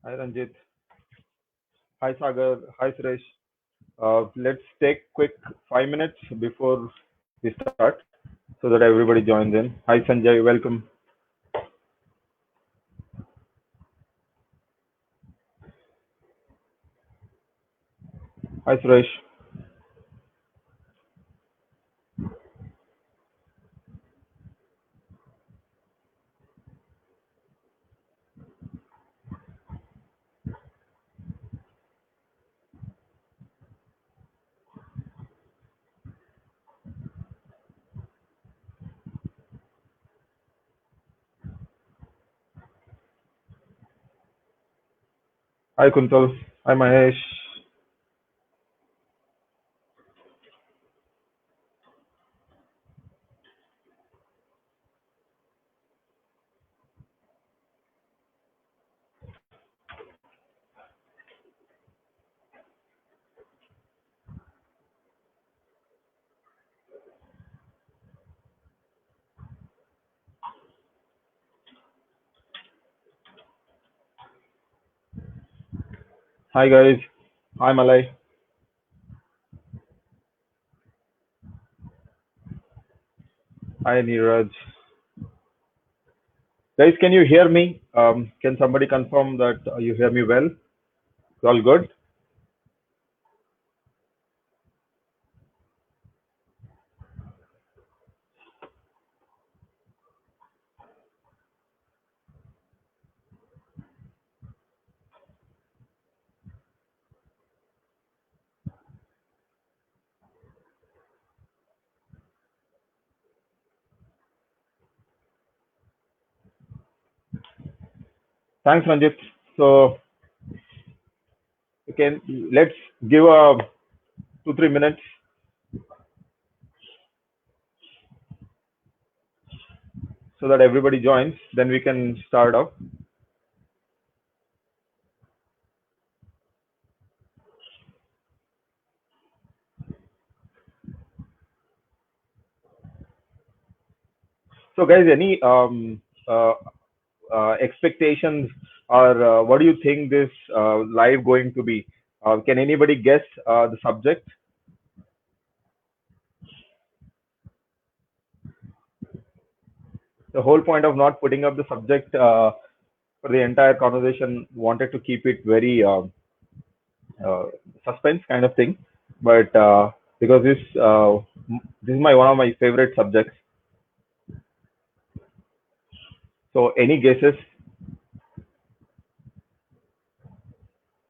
Hi Ranjit. Hi Sagar. Hi Suresh. Let's take quick 5 minutes before we start so that everybody joins in. Hi Sanjay, welcome. Hi Suresh. Hi Kuntal. Hi Mahesh. Hi guys. Hi Malay. Hi Neeraj. Guys, can you hear me? Can somebody confirm that you hear me well? All good? Thanks Ranjit. So okay, let's give a 2-3 minutes so that everybody joins. Then we can start off. So guys, any uh, expectations or what do you think this live going to be? Can anybody guess the subject? The whole point of not putting up the subject for the entire conversation wanted to keep it very uh, suspense kind of thing, but because this is my one of my favorite subjects. So any guesses?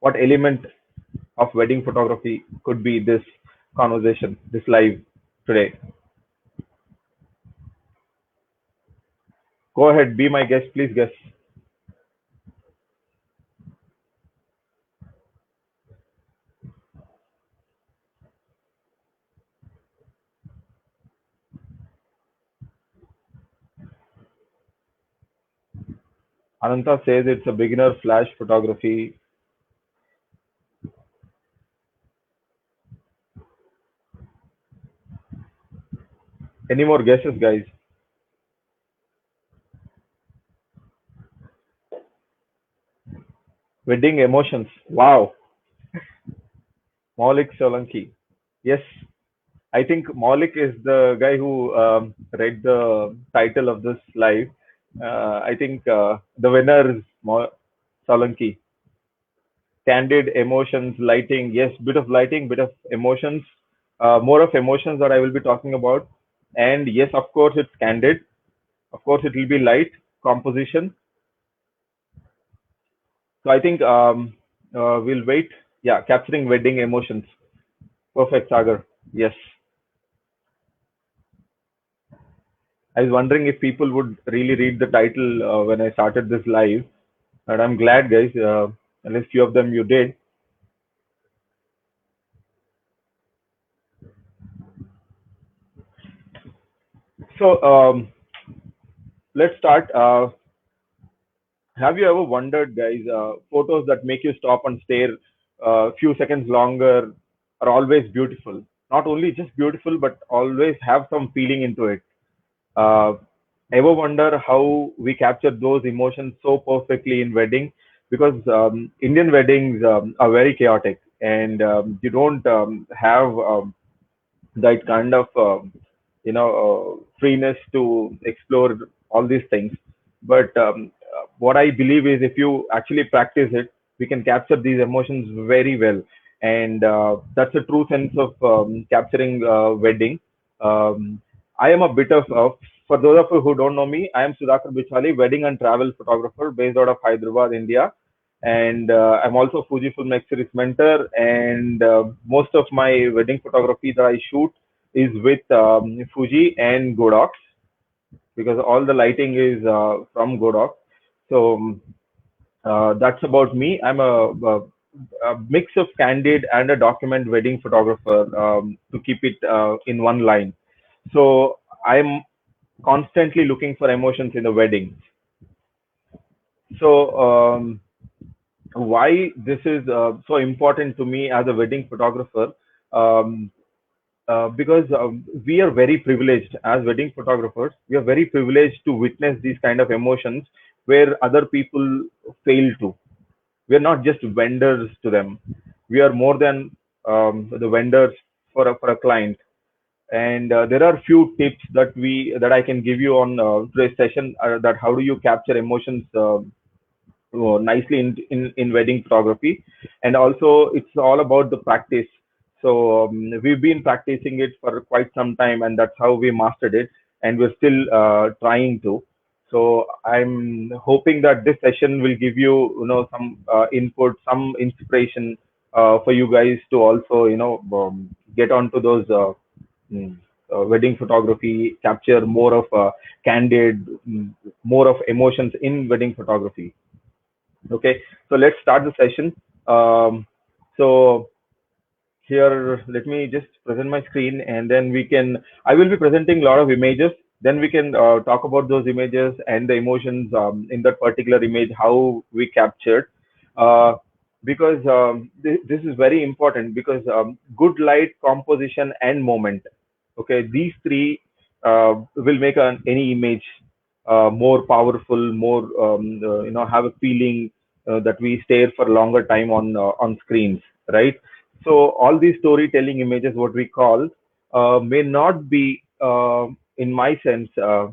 What element of wedding photography could be this conversation, this live today? Go ahead, be my guest, please guess. Ananta says it's a beginner flash photography. Any more guesses, guys? Wedding emotions. Wow. Maulik Solanki. Yes, I think Maulik is the guy who read the title of this live. I think the winner is Solanki. Candid emotions, lighting. Yes, bit of lighting, bit of emotions. More of emotions that I will be talking about. And yes, of course, it's candid. Of course, it will be light composition. So I think we'll wait. Yeah, capturing wedding emotions. Perfect, Sagar. Yes. I was wondering if people would really read the title when I started this live, and I'm glad, guys. At least few of them you did. So let's start. Have you ever wondered, guys, photos that make you stop and stare a few seconds longer are always beautiful. Not only just beautiful, but always have some feeling into it. Uh, Ever wonder how we capture those emotions so perfectly in wedding? because Indian weddings are very chaotic, and you don't have that kind of freeness to explore all these things. But what I believe is, if you actually practice it, we can capture these emotions very well, and that's a true sense of capturing wedding. I am a bit of for those of you who don't know me, I am Sudhakar Bichali, wedding and travel photographer based out of Hyderabad, India, and I'm also Fujifilm X Series mentor. And most of my wedding photography that I shoot is with Fuji and Godox, because all the lighting is from Godox. So that's about me. I'm a mix of candid and a document wedding photographer, to keep it in one line. So I'm constantly looking for emotions in the wedding. So why this is so important to me as a wedding photographer? Um, because we are very privileged as wedding photographers. We are very privileged to witness these kind of emotions where other people fail to. We are not just vendors to them. We are more than the vendors for a client. And there are few tips that I can give you on today's session, that how do you capture emotions nicely in wedding photography. And also it's all about the practice. So we've been practicing it for quite some time, and that's how we mastered it, and we're still trying to. So I'm hoping that this session will give you, some input, some inspiration for you guys to also, get onto those mm, wedding photography, capture more of candid, more of emotions in wedding photography. Okay, so let's start the session. So here, let me just present my screen, and then I will be presenting a lot of images. Then we can talk about those images and the emotions in that particular image, how we captured. Uh, because this is very important, because good light, composition, and moment. Okay, these three will make any image more powerful, more have a feeling that we stay for a longer time on screens, right? So all these storytelling images, what we call, may not be, in my sense, uh,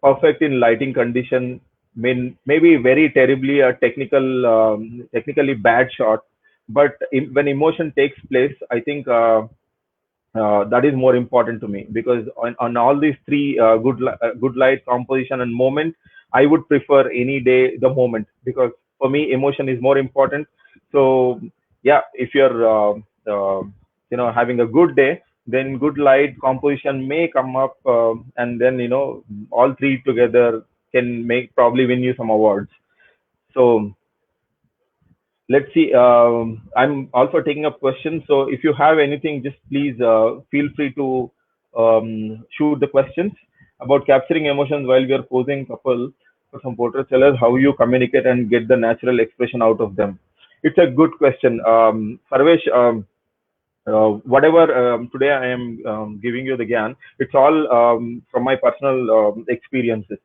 perfect in lighting condition. Maybe very terribly a technically bad shot, but when emotion takes place, I think that is more important to me, because on all these three, good light, composition, and moment, I would prefer any day the moment, because for me emotion is more important. So yeah, if you're having a good day, then good light, composition may come up, and then all three together can make probably win you some awards. So let's see. I'm also taking up questions. So if you have anything, just please feel free to shoot the questions about capturing emotions while we are posing couple for some portrait sellers. How you communicate and get the natural expression out of them? It's a good question, Sarvesh. Whatever today I am giving you the GAN, it's all from my personal experiences.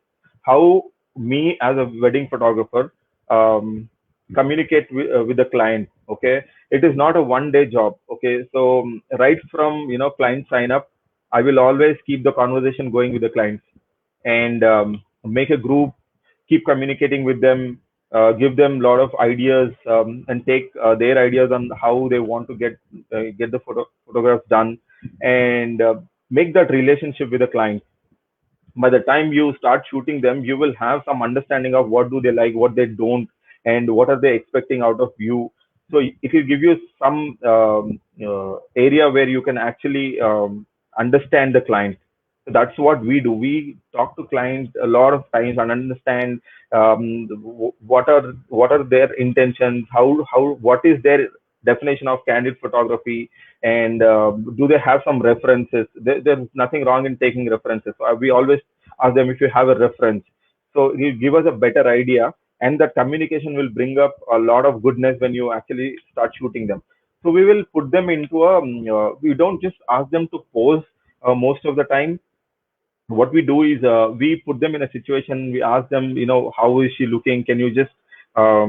How me as a wedding photographer um, communicate with the client. Okay, it is not a one-day job. Okay, so right from client sign up, I will always keep the conversation going with the clients, and make a group, keep communicating with them, give them a lot of ideas, and take their ideas on how they want to get the photographs done, and make that relationship with the client. By the time you start shooting them, you will have some understanding of what do they like, what they don't, and what are they expecting out of you. So it will give you some area where you can actually understand the client. So that's what we do. We talk to clients a lot of times and understand what are their intentions, how what is their definition of candid photography, and do they have some references. There's nothing wrong in taking references. So we always ask them if you have a reference. So you give us a better idea, and that communication will bring up a lot of goodness when you actually start shooting them. So we will put them into we don't just ask them to pose most of the time. What we do is we put them in a situation. We ask them, how is she looking? Can you just tell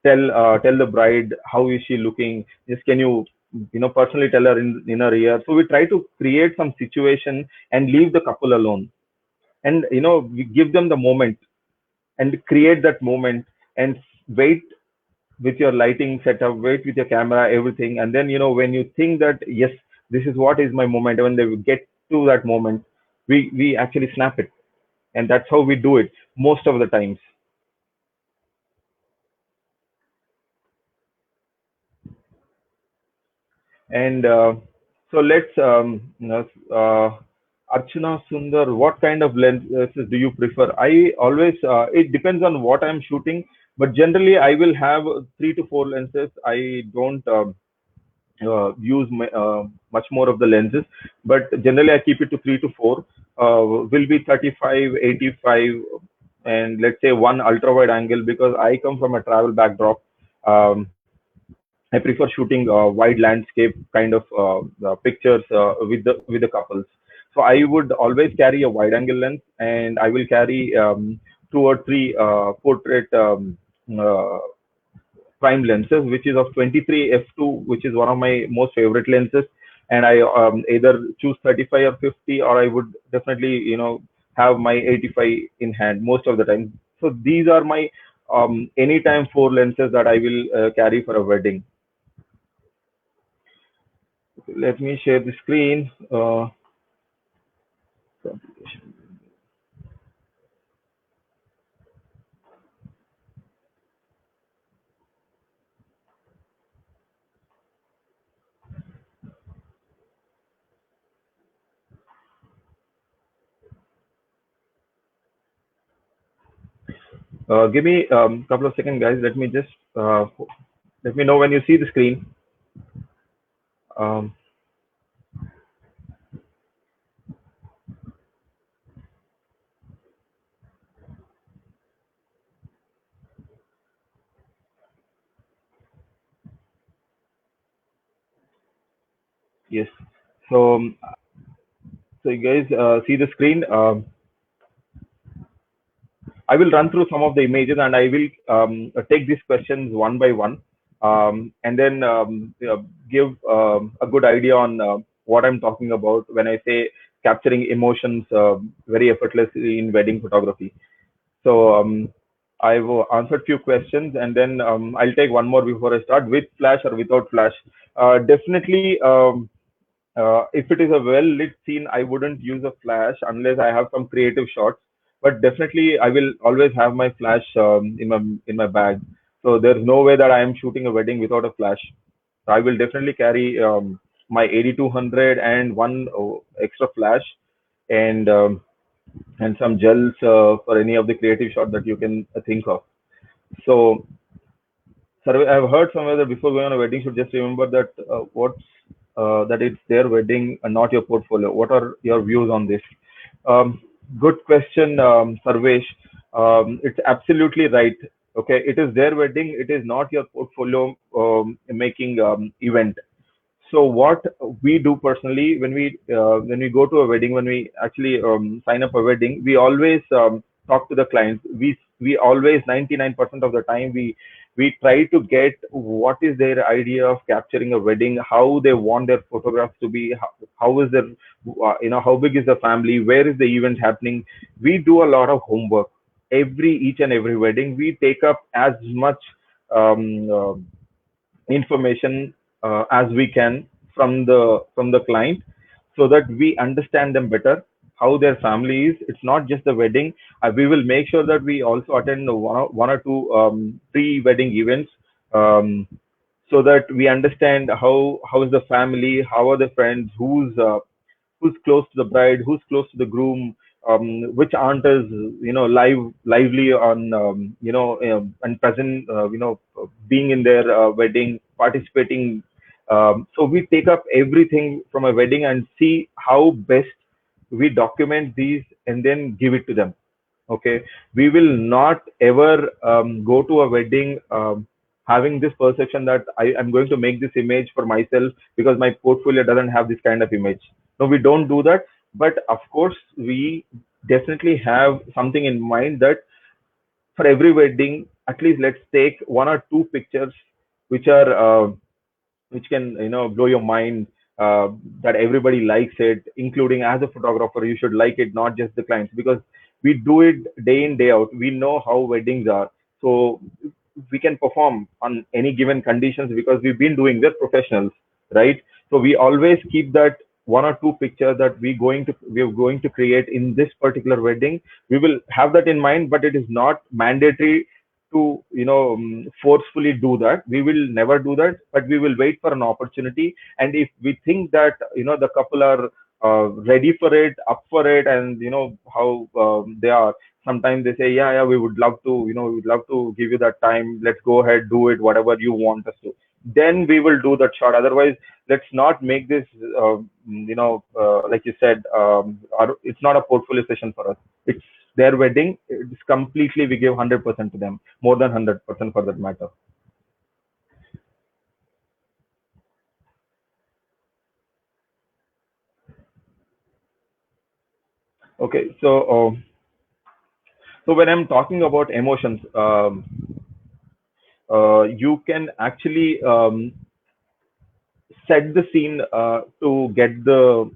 the bride how is she looking. Just can you personally tell her in her ear. So we try to create some situation and leave the couple alone, and we give them the moment and create that moment, and wait with your lighting setup, wait with your camera, everything. And then, when you think that, yes, this is what is my moment, when they get to that moment, we actually snap it. And that's how we do it most of the times. And so let's, Archana Sundar, what kind of lenses do you prefer? I always, it depends on what I'm shooting, but generally I will have 3 to 4 lenses. I don't use much more of the lenses, but generally I keep it to 3 to 4. Will be 35, 85, and let's say one ultra wide angle, because I come from a travel backdrop. Um, I prefer shooting wide landscape kind of pictures with the couples. So I would always carry a wide angle lens, and I will carry 2 or 3 portrait uh, prime lenses, which is of 23 f2, which is one of my most favorite lenses. And I either choose 35 or 50, or I would definitely have my 85 in hand most of the time. So these are my anytime 4 lenses that I will carry for a wedding. Let me share the screen. Give me a couple of seconds, guys. Let me just let me know when you see the screen. Um, yes. So, so you guys see the screen. I will run through some of the images, and I will take these questions one by one, and then give a good idea on what I'm talking about when I say capturing emotions very effortlessly in wedding photography. So I've answered few questions, and then I'll take one more before I start. With flash or without flash? Definitely. If it is a well lit scene, I wouldn't use a flash unless I have some creative shots. But definitely, I will always have my flash in my bag. So there's no way that I am shooting a wedding without a flash. So I will definitely carry my 8200 and one extra flash, and some gels for any of the creative shot that you can think of. So survey, I've heard somewhere that before going on a wedding, should just remember that that it's their wedding and not your portfolio. What are your views on this? Um, Good question, Sarvesh. It's absolutely right. Okay, it is their wedding. It is not your portfolio making event. So what we do personally when we go to a wedding, when we actually sign up a wedding, we always talk to the clients. We always 99% of the time we try to get what is their idea of capturing a wedding, how they want their photographs to be, how is their how big is the family, where is the event happening. We do a lot of homework. Each and every wedding, we take up as much um, uh, information as we can from the client, so that we understand them better, how their family is. It's not just the wedding. We will make sure that we also attend one or two pre-wedding events, um, so that we understand how is the family, how are the friends, who's close to the bride, who's close to the groom, which aunt is lively on and present, being in their wedding, participating. So we take up everything from a wedding and see how best we document these and then give it to them. Okay, we will not ever go to a wedding having this perception that I am going to make this image for myself because my portfolio doesn't have this kind of image. No, we don't do that. But of course, we definitely have something in mind that for every wedding, at least let's take one or two pictures which are which can blow your mind, uh, that everybody likes it, including as a photographer you should like it, not just the clients, because we do it day in day out. We know how weddings are, so we can perform on any given conditions because we've been doing, we're professionals, right? So we always keep that one or two pictures that we're going to create in this particular wedding. We will have that in mind, but it is not mandatory to forcefully do that. We will never do that, but we will wait for an opportunity. And if we think that the couple are ready for it, up for it, and how they are, sometimes they say, yeah, we would love to, we would love to give you that time, let's go ahead, do it, whatever you want us to, then we will do that shot. Otherwise, let's not make this like you said, it's not a portfolio session for us. It's their wedding. It's completely, we give 100% to them, more than 100% for that matter. Okay, so when I'm talking about emotions, you can actually set the scene to get the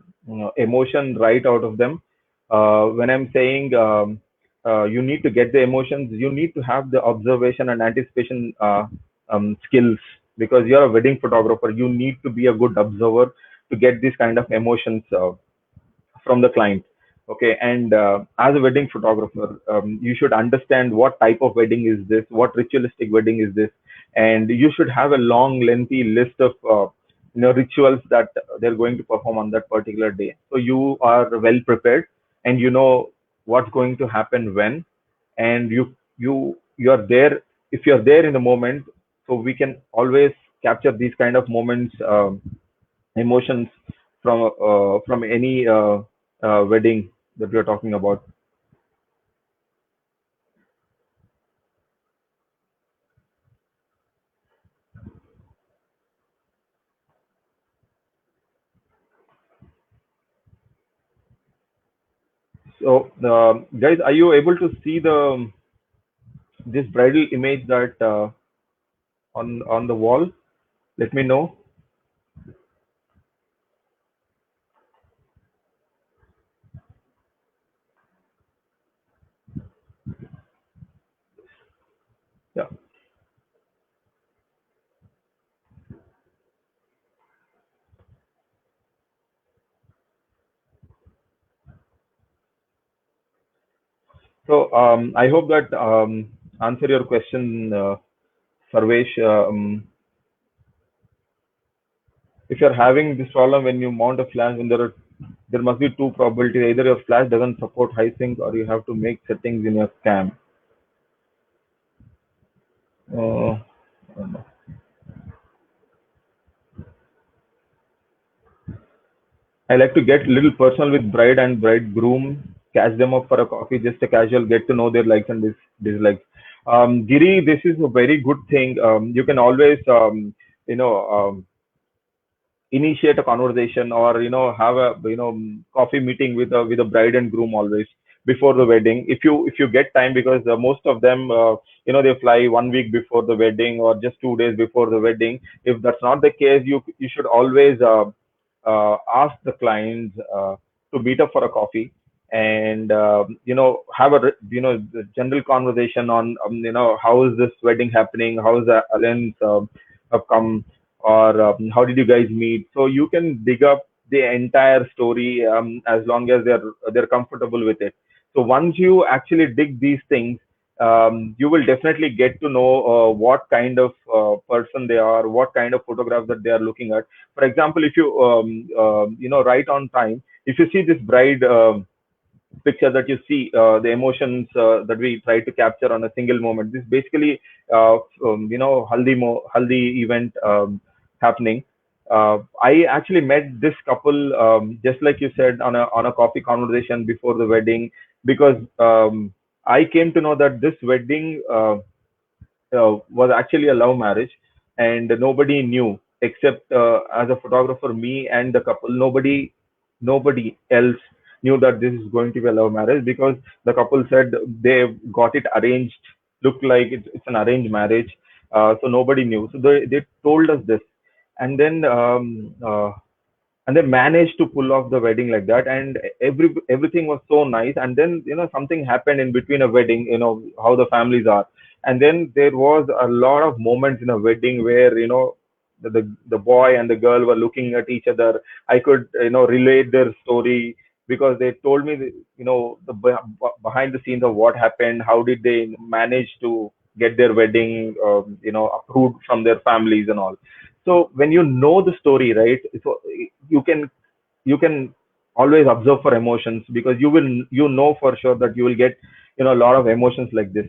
emotion right out of them. When I'm saying you need to get the emotions, you need to have the observation and anticipation skills, because you're a wedding photographer. You need to be a good observer to get these kind of emotions from the client. Okay, and as a wedding photographer, you should understand what type of wedding is this, what ritualistic wedding is this, and you should have a long lengthy list of rituals that they're going to perform on that particular day, so you are well prepared and you know what's going to happen when. And you're there, if you're there in the moment, so we can always capture these kind of moments, emotions from any wedding that we are talking about. So, guys, are you able to see the this bridal image that on the wall? Let me know. Yeah. So, I hope that answer your question, Sarvesh. If you're having this problem when you mount a flash, when there must be two probabilities: either your flash doesn't support high sync, or you have to make settings in your cam. Uh, I like to get a little personal with bride and bridegroom, catch them up for a coffee, just a casual get to know their likes and dislikes. Giri, this is a very good thing. You can always, you know, initiate a conversation, or have a coffee meeting with a bride and groom always before the wedding, if you get time, because most of them they fly 1 week before the wedding or just 2 days before the wedding. If that's not the case, you should always ask the clients to meet up for a coffee, and have a the general conversation on how is this wedding happening, how is the alliance have come, or how did you guys meet. So you can dig up the entire story, as long as they're comfortable with it. So once you actually dig these things, you will definitely get to know what kind of person they are, what kind of photographs that they are looking at. For example, if you right on time, if you see this bride picture that you see, the emotions that we try to capture on a single moment. This basically, haldi event happening. I actually met this couple, just like you said, on a coffee conversation before the wedding, because I came to know that this wedding was actually a love marriage, and nobody knew except as a photographer, me and the couple. Nobody else knew that this is going to be a love marriage, because the couple said they got it arranged looked like it's an arranged marriage. So nobody knew. So they told us this, and then and they managed to pull off the wedding like that, and everything was so nice. And then something happened in between a wedding, how the families are. And then there was a lot of moments in a wedding where the boy and the girl were looking at each other. I could relate their story, because they told me behind the scenes of what happened, how did they manage to get their wedding approved from their families and all. So when you know the story, right, so you can you can always observe for emotions, because you know for sure that you will get a lot of emotions like this.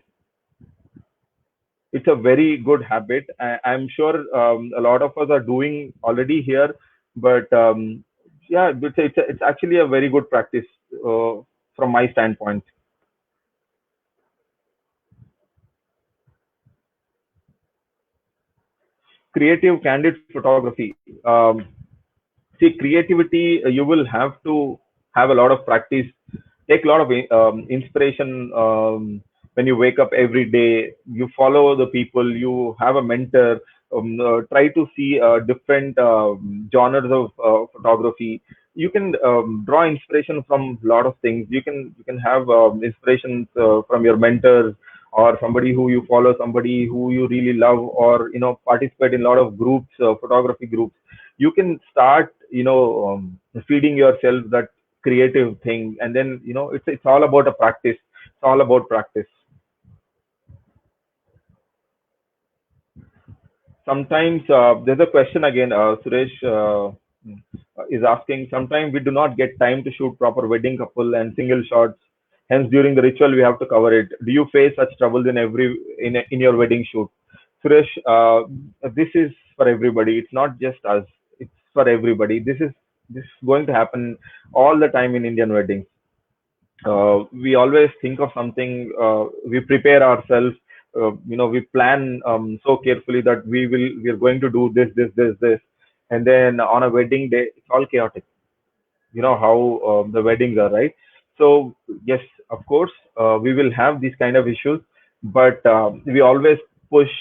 It's a very good habit. I'm sure a lot of us are doing already here, but yeah, it's actually a very good practice uh, from my standpoint. Creative candid photography. See, creativity, you will have to have a lot of practice, take a lot of inspiration. When you wake up every day, you follow the people, you have a mentor. Try to see different genres of photography. You can draw inspiration from a lot of things. You can have inspirations from your mentors, or somebody who you follow, somebody who you really love, or participate in a lot of groups, photography groups. You can start feeding yourself that creative thing, and then it's all about a practice. It's all about practice. Sometimes there's a question again, Suresh is asking, sometimes we do not get time to shoot proper wedding couple and single shots, hence during the ritual we have to cover it. Do you face such troubles in your wedding shoot? Suresh, this is for everybody. It's not just us. It's for everybody. This is going to happen all the time in Indian weddings. We always think of something. We prepare ourselves. We plan so carefully that we're going to do this, and then on a wedding day, it's all chaotic. You know how the weddings are, right? So yes, of course, we will have these kind of issues, but we always push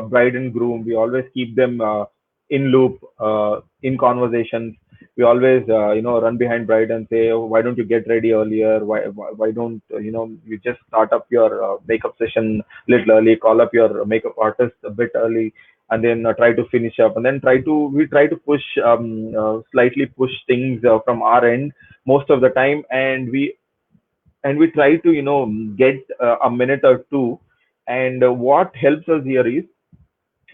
bride and groom. We always keep them in loop, in conversations. We always run behind bride and say, oh, why don't you get ready earlier? Why don't you just start up your makeup session a little early, call up your makeup artist a bit early, and then try to finish up, and then try to push slightly push things from our end most of the time. And we try to get a minute or two. And what helps us here is,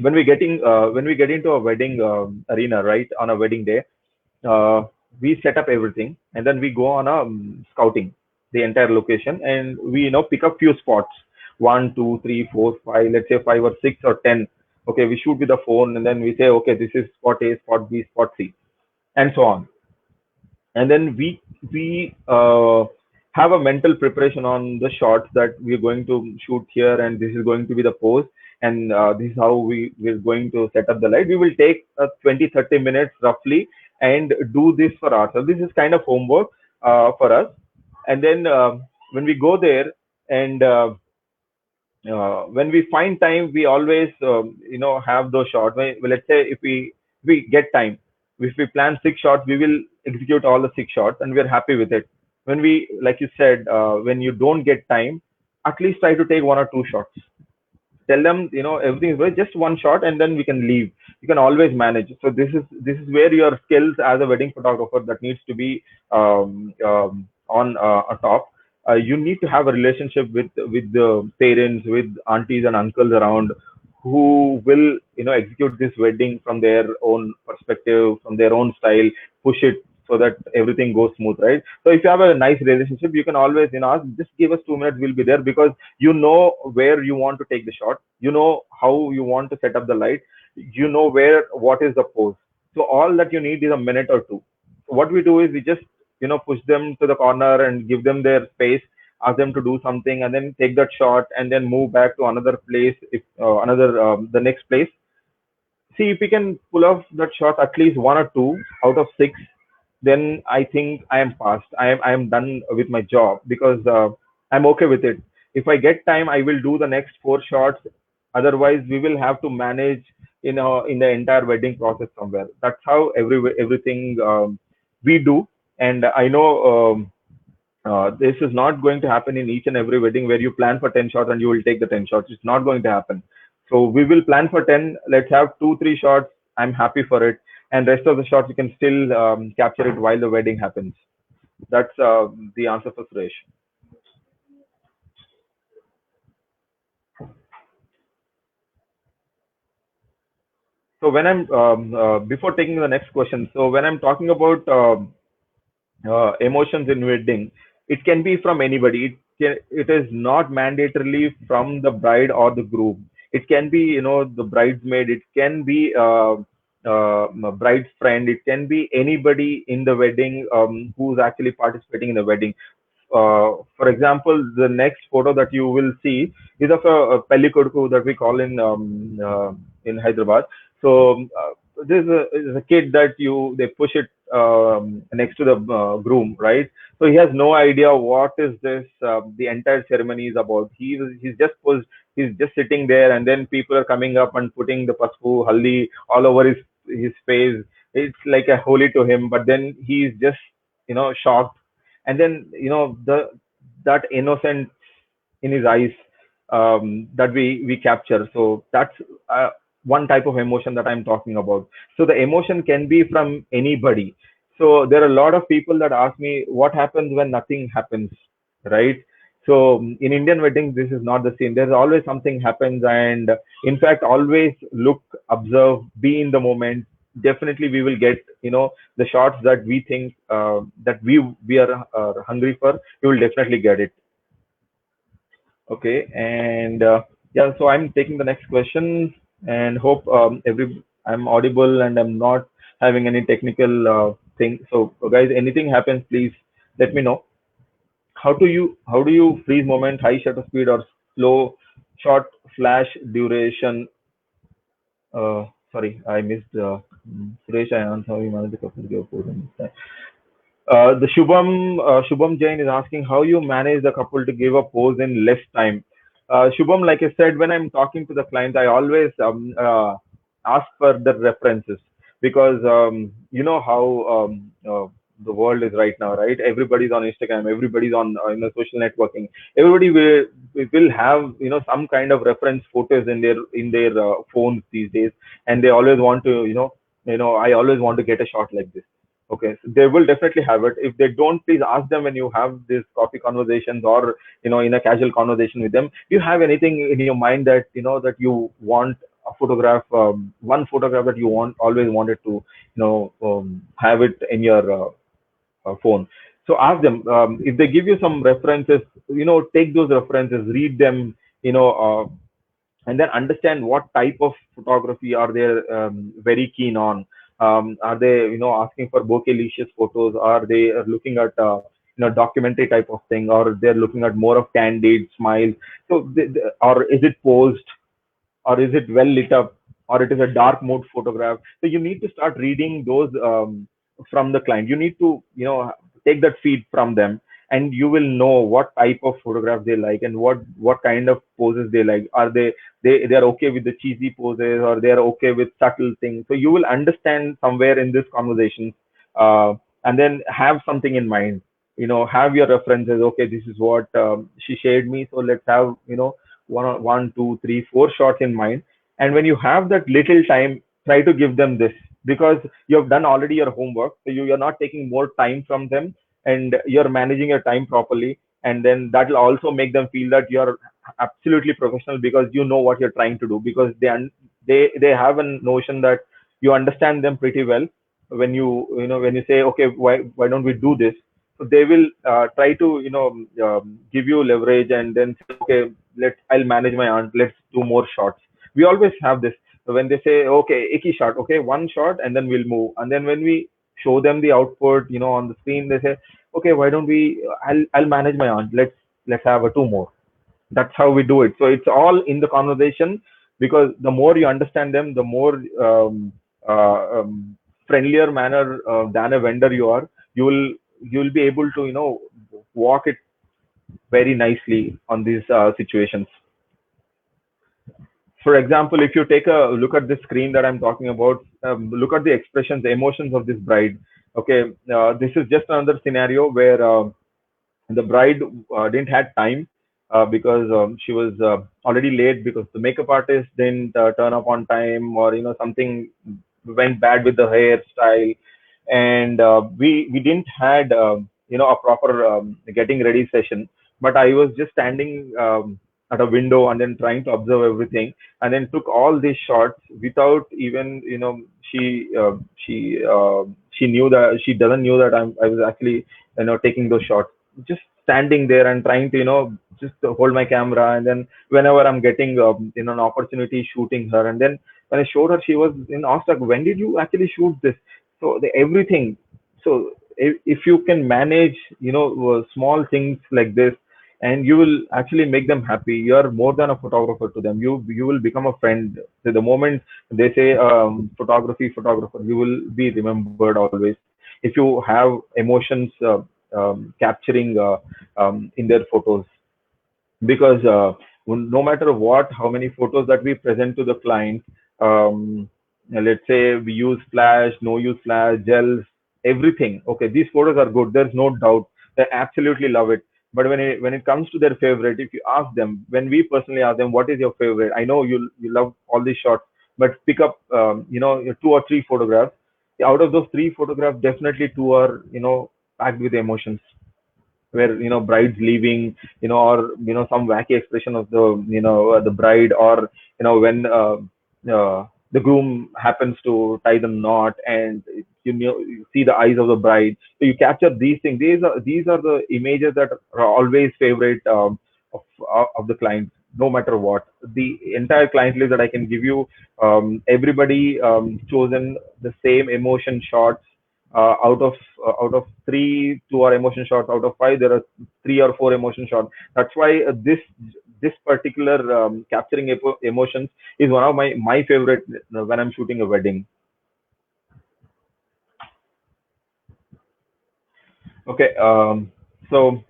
when we get into a wedding arena, right, on a wedding day, uh, we set up everything, and then we go on a scouting the entire location, and we pick up few spots, 1, 2, 3, 4, 5, let's say 5 or 6 or 10. Okay, we shoot with the phone, and then we say, okay, this is spot A, spot B, spot C, and so on. And then we have a mental preparation on the shots that we're going to shoot here, and this is going to be the pose, and this is how we're going to set up the light. We will take 20-30 minutes roughly and do this for ourselves. This is kind of homework for us. And then when we go there, and when we find time, we always have those shots. Let's say if we get time, if we plan 6 shots, we will execute all the 6 shots, and we're happy with it. When we, like you said, when you don't get time, at least try to take 1 or 2 shots. Tell them everything is good, just one shot, and then we can leave. You can always manage. So this is where your skills as a wedding photographer that needs to be on a top. You need to have a relationship with the parents, with aunties and uncles around, who will execute this wedding from their own perspective, from their own style, push it so that everything goes smooth, right? So if you have a nice relationship, you can always ask, just give us 2 minutes, we'll be there, because you know where you want to take the shot, you know how you want to set up the light, you know what is the pose. So all that you need is a minute or two. So what we do is we just push them to the corner and give them their space, ask them to do something, and then take that shot, and then move back to another place, if another the next place. See, if we can pull off that shot at least 1 or 2 out of 6, then I think I am past. I am done with my job, because I'm okay with it. If I get time, I will do the next four shots. Otherwise, we will have to manage in the entire wedding process somewhere. That's how everything we do. And I know this is not going to happen in each and every wedding where you plan for 10 shots and you will take the 10 shots. It's not going to happen. So we will plan for 10. Let's have two, three shots. I'm happy for it. And rest of the shots, you can still capture it while the wedding happens. That's the answer for Suresh. So when I'm before taking the next question, so when I'm talking about emotions in wedding, it can be from anybody. It is not mandatorily from the bride or the groom. It can be, the bridesmaid. It can be a bride's friend. It can be anybody in the wedding who's actually participating in the wedding. For example, the next photo that you will see is of a pellikodku that we call in Hyderabad. So is a kid that they push it next to the groom, right? So he has no idea what is this. The entire ceremony is about. He's just pushed. He's just sitting there, and then people are coming up and putting the paspu haldi all over his face. It's like a holy to him, but then he's just shocked. And then the that innocence in his eyes, that we capture. So that's one type of emotion that I'm talking about. So the emotion can be from anybody. So there are a lot of people that ask me what happens when nothing happens, right? So in Indian weddings, this is not the same. There's always something happens, and in fact, always look, observe, be in the moment. Definitely, we will get the shots that we think that we are hungry for. We will definitely get it. Okay, and yeah, so I'm taking the next question and hope every I'm audible and I'm not having any technical thing. So guys, anything happens, please let me know. How do you freeze moment, high shutter speed or slow short flash duration? Sorry, I missed Suresh. I answer how you manage the couple of pose. The Shubham Jain is asking how you manage the couple to give a pose in less time. Shubham, like I said, when I'm talking to the client, I always ask for the references because you know how the world is right now, right? Everybody's on Instagram, everybody's on social networking. Everybody will have some kind of reference photos in their phones these days, and they always want to I always want to get a shot like this. Okay, so they will definitely have it. If they don't, please ask them when you have these coffee conversations or in a casual conversation with them. Do you have anything in your mind that that you want a photograph, one photograph that you always wanted to have it in your phone? So ask them if they give you some references. Take those references, read them. And then understand what type of photography are they very keen on. Are they asking for bokeh-licious photos? Are they looking at documentary type of thing, or they're looking at more of candid smiles? So or is it posed, or is it well lit up, or it is a dark mode photograph? So you need to start reading those from the client. You need to take that feed from them, and you will know what type of photograph they like and what kind of poses they like. Are they are okay with the cheesy poses, or they are okay with subtle things? So you will understand somewhere in this conversation, and then have something in mind. Have your references. Okay, this is what she shared me, so let's have one, two, three, four shots in mind. And when you have that little time, try to give them this, because you have done already your homework. So you're not taking more time from them, and you're managing your time properly. And then that will also make them feel that you're absolutely professional, because you know what you're trying to do, because they have a notion that you understand them pretty well. When you say, okay, why don't we do this? So they will try to give you leverage, and then say, okay, I'll manage my aunt, let's do more shots. We always have this. So when they say, okay, icky shot, okay, one shot, and then we'll move. And then when we show them the output on the screen, they say, okay, why don't we I'll manage my aunt, let's have a two more. That's how we do it. So it's all in the conversation, because the more you understand them, the more friendlier manner than a vendor you are. You will be able to walk it very nicely on these situations. For example, if you take a look at the screen that I'm talking about, look at the expressions, the emotions of this bride. Okay, this is just another scenario where the bride didn't had time because she was already late because the makeup artist didn't turn up on time, or something went bad with the hairstyle, and we didn't had a proper getting ready session. But I was just standing at a window and then trying to observe everything, and then took all these shots without even she she knew that she doesn't knew that I was actually taking those shots, just standing there and trying to just hold my camera, and then whenever I'm getting an opportunity, shooting her. And then when I showed her, she was asked like, when did you actually shoot this? So everything. So if you can manage small things like this, and you will actually make them happy, you are more than a photographer to them. You will become a friend. So the moment they say photographer, you will be remembered always if you have emotions capturing in their photos. Because no matter what, how many photos that we present to the client, let's say we use flash, no use flash, gels, everything. Okay, these photos are good. There's no doubt. They absolutely love it. But when it comes to their favorite, if you ask them, when we personally ask them, what is your favorite? I know you love all these shots, but pick up your two or three photographs. Out of those three photographs, definitely two are packed with emotions, where bride's leaving, or some wacky expression of the the bride, or when the groom happens to tie the knot, and you see the eyes of the bride. So you capture these things. These are the images that are always favorite of the client, no matter what. The entire client list that I can give you, everybody chosen the same emotion shots. Out of three, two are emotion shots. Out of five, there are three or four emotion shots. That's why this particular capturing emotions is one of my favorite when I'm shooting a wedding. Okay, so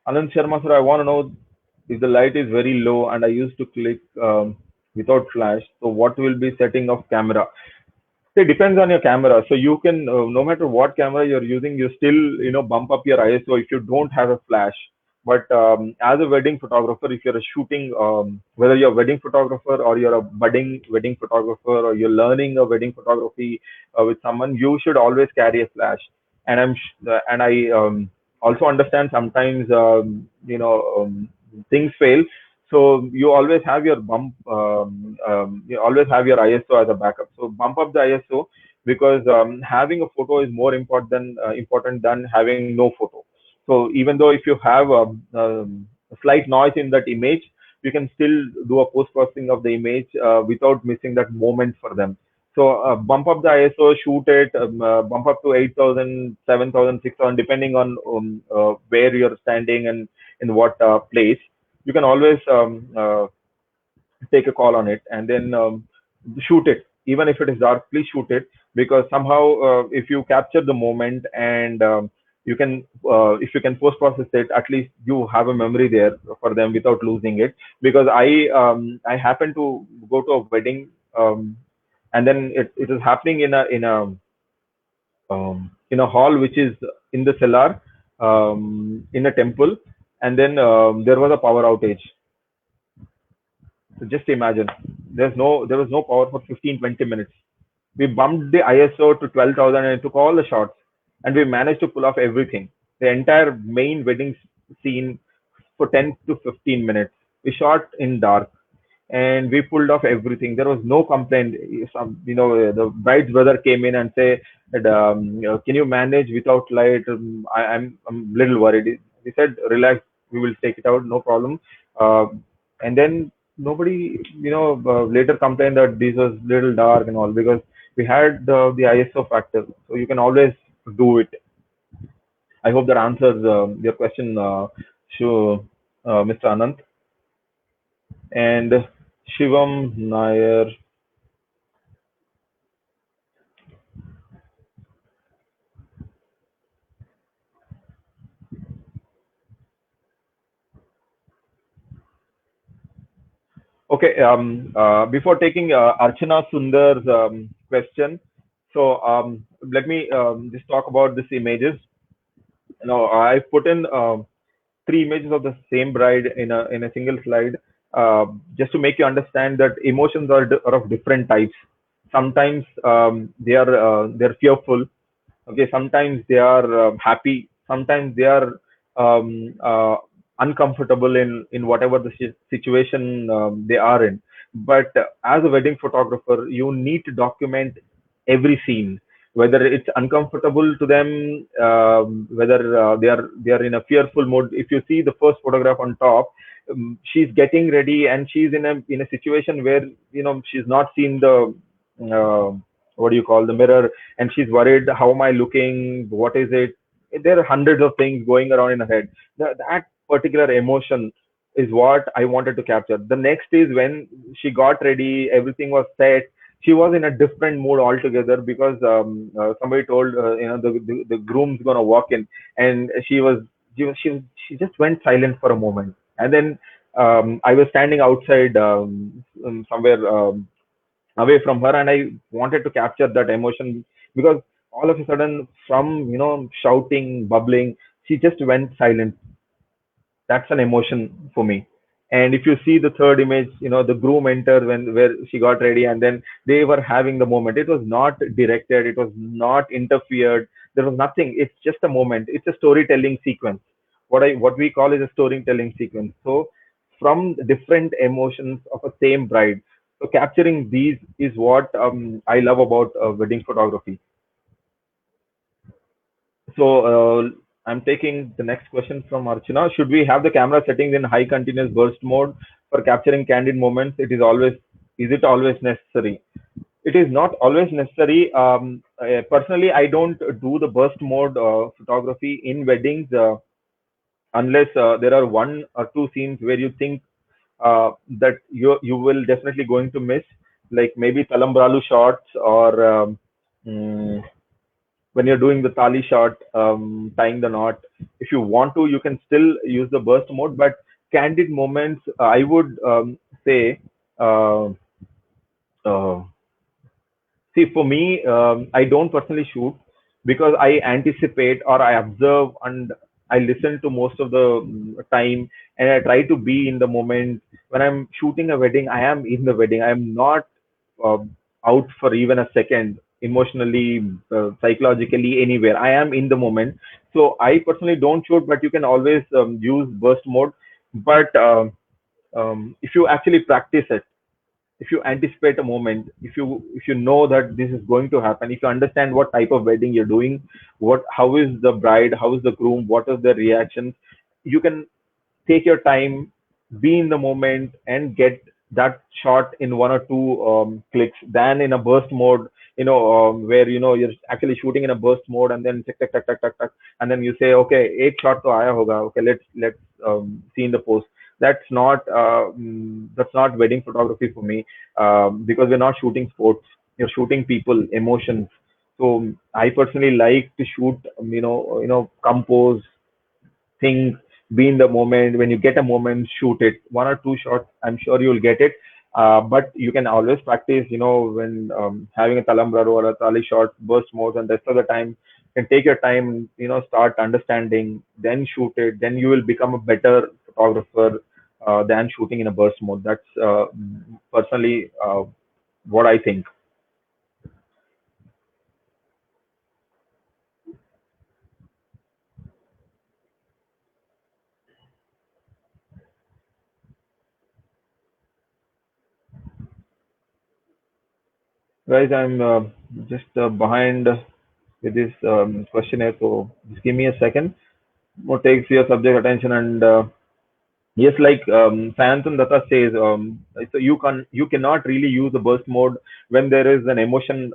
Anand Sharma sir, I want to know, if the light is very low and I used to click without flash, so what will be setting of camera? It depends on your camera. So you can, no matter what camera you're using, you still, bump up your ISO if you don't have a flash. But as a wedding photographer, if you're shooting, whether you're a wedding photographer or you're a budding wedding photographer, or you're learning a wedding photography with someone, you should always carry a flash. And I also understand sometimes, things fail. So you always have your you always have your ISO as a backup. So bump up the ISO, because having a photo is more important than having no photo. So even though if you have a slight noise in that image, you can still do a post processing of the image without missing that moment for them. So bump up the ISO, shoot it, bump up to 8,000, 7,000, 6,000, depending on where you're standing and in what place. You can always take a call on it, and then shoot it. Even if it is dark, please shoot it, because somehow if you capture the moment, and you can if you can post process it, at least you have a memory there for them without losing it. Because I happened to go to a wedding, and then it is happening in a hall which is in the cellar, in a temple. And then there was a power outage. So just imagine, there was no power for 15-20 minutes. We bumped the ISO to 12,000 and took all the shots, and we managed to pull off everything. The entire main wedding scene for 10 to 15 minutes. We shot in dark, and we pulled off everything. There was no complaint. The bride's brother came in and say that, can you manage without light? I'm little worried. We said, relax, we will take it out, no problem. Uh, and then nobody, later complained that this was little dark and all, because we had the ISO factor. So you can always do it. I hope that answers your question, Mr. Anant. And Shivam Nair. Okay. Before taking Archana Sundar's question, so let me just talk about these images. I put in three images of the same bride in a single slide, uh, just to make you understand that emotions are of different types. Sometimes they're fearful. Okay, sometimes they are happy. Sometimes they are um, uh, uncomfortable in whatever the situation they are in. But as a wedding photographer, you need to document every scene, whether it's uncomfortable to them, whether they are in a fearful mood. If you see the first photograph on top, she's getting ready and she's in a situation where she's not seen the uh, what do you call, the mirror, and she's worried, how am I looking, what is it. There are hundreds of things going around in her head. That particular emotion is what I wanted to capture. The next is when she got ready, everything was set, she was in a different mood altogether, because somebody told the groom's gonna walk in, and she just went silent for a moment. And then I was standing outside, somewhere away from her, and I wanted to capture that emotion, because all of a sudden, from shouting, bubbling, she just went silent. That's an emotion for me. And if you see the third image, the groom entered when where she got ready, and then they were having the moment. It was not directed, it was not interfered, there was nothing. It's just a moment, it's a storytelling sequence. What we call is a storytelling sequence. So from different emotions of a same bride, so capturing these is what I love about wedding photography. So I'm taking the next question from Archana. Should we have the camera settings in high continuous burst mode for capturing candid moments? Is it always necessary? It is not always necessary. Personally, I don't do the burst mode photography in weddings, unless there are one or two scenes where you think that you will definitely going to miss, like maybe Talambralu shots, or mm, when you're doing the tali shot, tying the knot. If you want to, you can still use the burst mode. But candid moments, I would say, uh, uh, see, for me, I don't personally shoot, because I anticipate, or I observe, and I listen to most of the time, and I try to be in the moment. When I'm shooting a wedding, I am in the wedding. I am not uh, out for even a second, emotionally, psychologically, anywhere. I am in the moment. So I personally don't shoot, but you can always use burst mode. But if you actually practice it, if you anticipate a moment, if you know that this is going to happen, if you understand what type of wedding you're doing, how is the bride, how is the groom, what is their reactions, you can take your time, be in the moment, and get that shot in one or two clicks, than in a burst mode, where you're actually shooting in a burst mode, and then tick, tick, tick, tick, tick, tick, and then you say, okay, एक shot to aaya hoga, okay, let's see in the post. That's not wedding photography for me, because we're not shooting sports, you're shooting people, emotions. So I personally like to shoot, compose, think, be in the moment. When you get a moment, shoot it. One or two shots, I'm sure you'll get it. But you can always practice, when having a talambraro or a tali shot, burst mode, and rest of the time, you can take your time, start understanding, then shoot it. Then you will become a better photographer than shooting in a burst mode. That's personally what I think. Guys, I'm just behind with this questionnaire, so just give me a second. What takes your subject attention? And yes, like Sanatan Datta says, so you cannot really use the burst mode when there is an emotion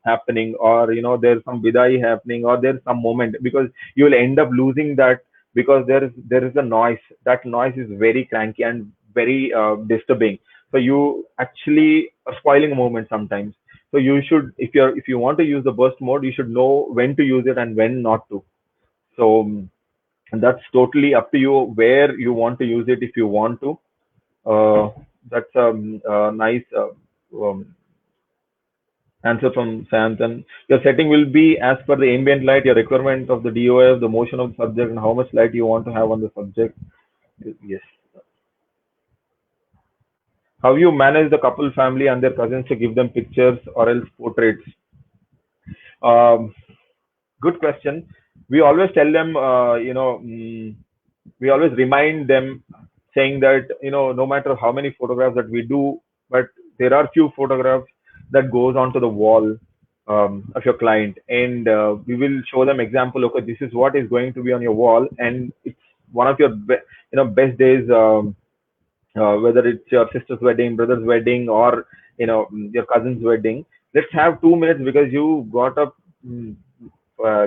happening, or there's some bidai happening, or there's some moment, because you will end up losing that, because there is a noise. That noise is very cranky and very disturbing. So you actually are spoiling a moment sometimes. So you should, if you want to use the burst mode, you should know when to use it and when not to. So and that's totally up to you where you want to use it, if you want to. That's a nice answer from Santan. Your setting will be as per the ambient light, your requirement of the DOF, the motion of the subject, and how much light you want to have on the subject. Yes. How you manage the couple family and their cousins to give them pictures or else portraits? Um, Good question. We always tell them, we always remind them saying that, no matter how many photographs that we do, but there are few photographs that goes onto the wall of your client, and we will show them example. Okay, this is what is going to be on your wall, and it's one of your best days. Whether it's your sister's wedding, brother's wedding, or your cousin's wedding. Let's have 2 minutes because you got up, mm,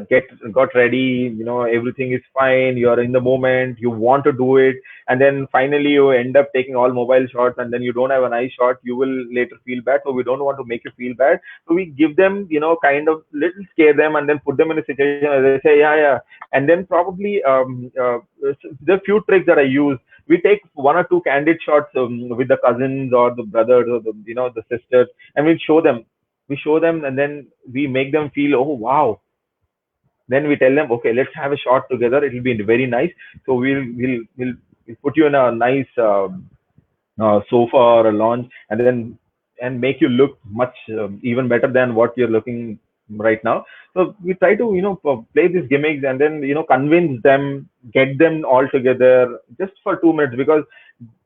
get got ready. Everything is fine. You are in the moment. You want to do it, and then finally you end up taking all mobile shots, and then you don't have a nice shot. You will later feel bad. So we don't want to make you feel bad. So we give them, kind of little scare them, and then put them in a situation where they say, yeah, yeah, and then probably there are few tricks that I use. We take one or two candid shots with the cousins or the brothers or the sisters, and we show them, and then we make them feel, oh wow. Then we tell them, okay, let's have a shot together, it will be very nice. So we'll put you in a nice sofa or a lounge, and make you look much even better than what you're looking right now. So we try to play these gimmicks, and then convince them, get them all together just for 2 minutes. Because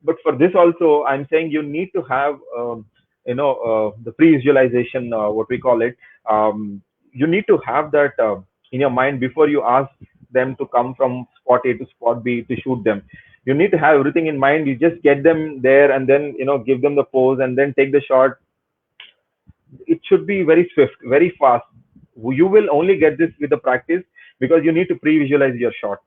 but for this also, I'm saying you need to have the pre-visualization, what we call it. You need to have that in your mind before you ask them to come from spot A to spot B to shoot them. You need to have everything in mind. You just get them there, and then give them the pose, and then take the shot. It should be very swift, very fast. You will only get this with the practice, because you need to pre-visualize your shot.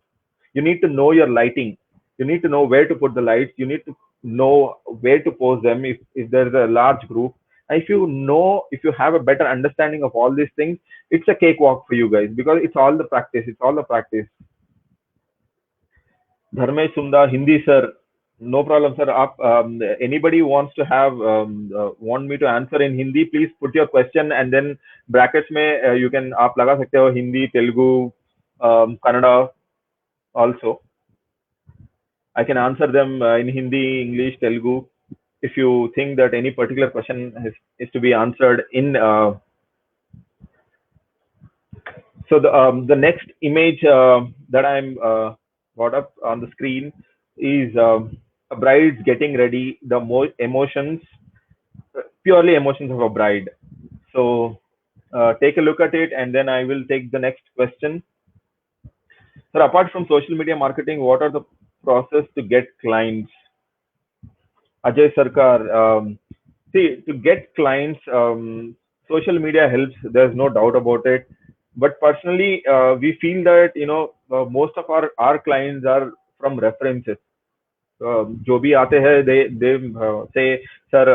You need to know your lighting. You need to know where to put the lights. You need to know where to pose them if there's a large group. And if you have a better understanding of all these things, it's a cakewalk for you guys, because it's all the practice. It's all the practice. Dharmesh Sunda, Hindi sir. No problem, sir. Anybody wants to want me to answer in Hindi, please put your question, and then brackets में you can आप लगा सकते हो Hindi, Telugu, Kannada also. I can answer them in Hindi, English, Telugu. If you think that any particular question is to be answered in the next image that I'm brought up on the screen is a bride's getting ready, the more emotions, purely emotions of a bride. So take a look at it, and then I will take the next question. So apart from social media marketing, what are the process to get clients? Ajay Sarkar, see, to get clients, social media helps. There's no doubt about it. But personally, we feel that most of our clients are from references. जो भी आते हैं, they say, sir,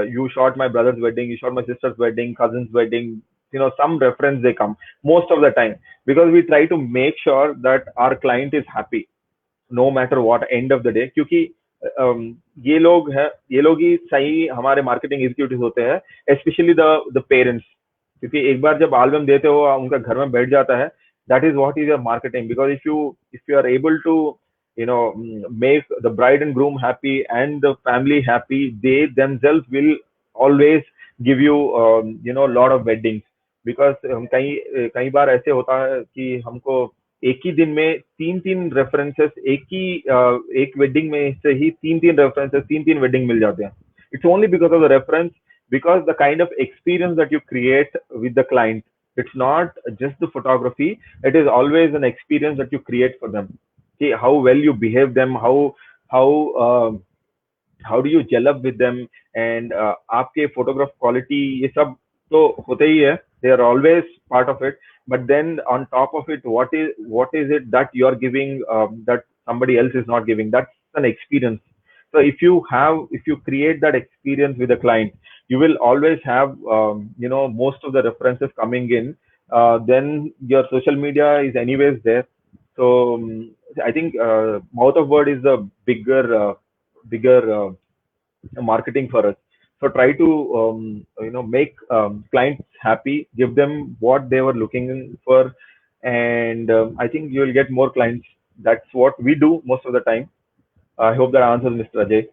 you shot my brother's wedding, you shot my sister's wedding, cousin's wedding. Some reference they come most of the time, because we try to make sure that our client is happy no matter what end of the day. क्योंकि ये लोग ही सही हमारे marketing executive होते हैं, specially the parents. क्योंकि एक बार जब एल्बम देते हो, उनका घर में बैठ जाता है. That is what is your marketing. Because if you are able to make the bride and groom happy and the family happy, they themselves will always give you lot of weddings. Because कई बार ऐसे होता है कि हमको एक ही दिन में तीन तीन रेफरेंसेस, एक वेडिंग में से ही तीन तीन रेफरेंसेस, तीन तीन वेडिंग मिल जाते हैं. It's only because of the reference, because the kind of experience that you create with the client, it's not just the photography, it is always an experience that you create for them. See how well you behave them, how how do you gel up with them, and आपके photograph quality, ये सब तो होते ही है, they are always part of it. But then on top of it, what is it that you are giving that somebody else is not giving? That's an experience. So if you create that experience with a client, you will always have most of the references coming in. Then your social media is anyways there. So I think mouth of word is the bigger marketing for us. So try to make clients happy, give them what they were looking for, and I think you will get more clients. That's what we do most of the time. I hope that answers Mr. Ajay.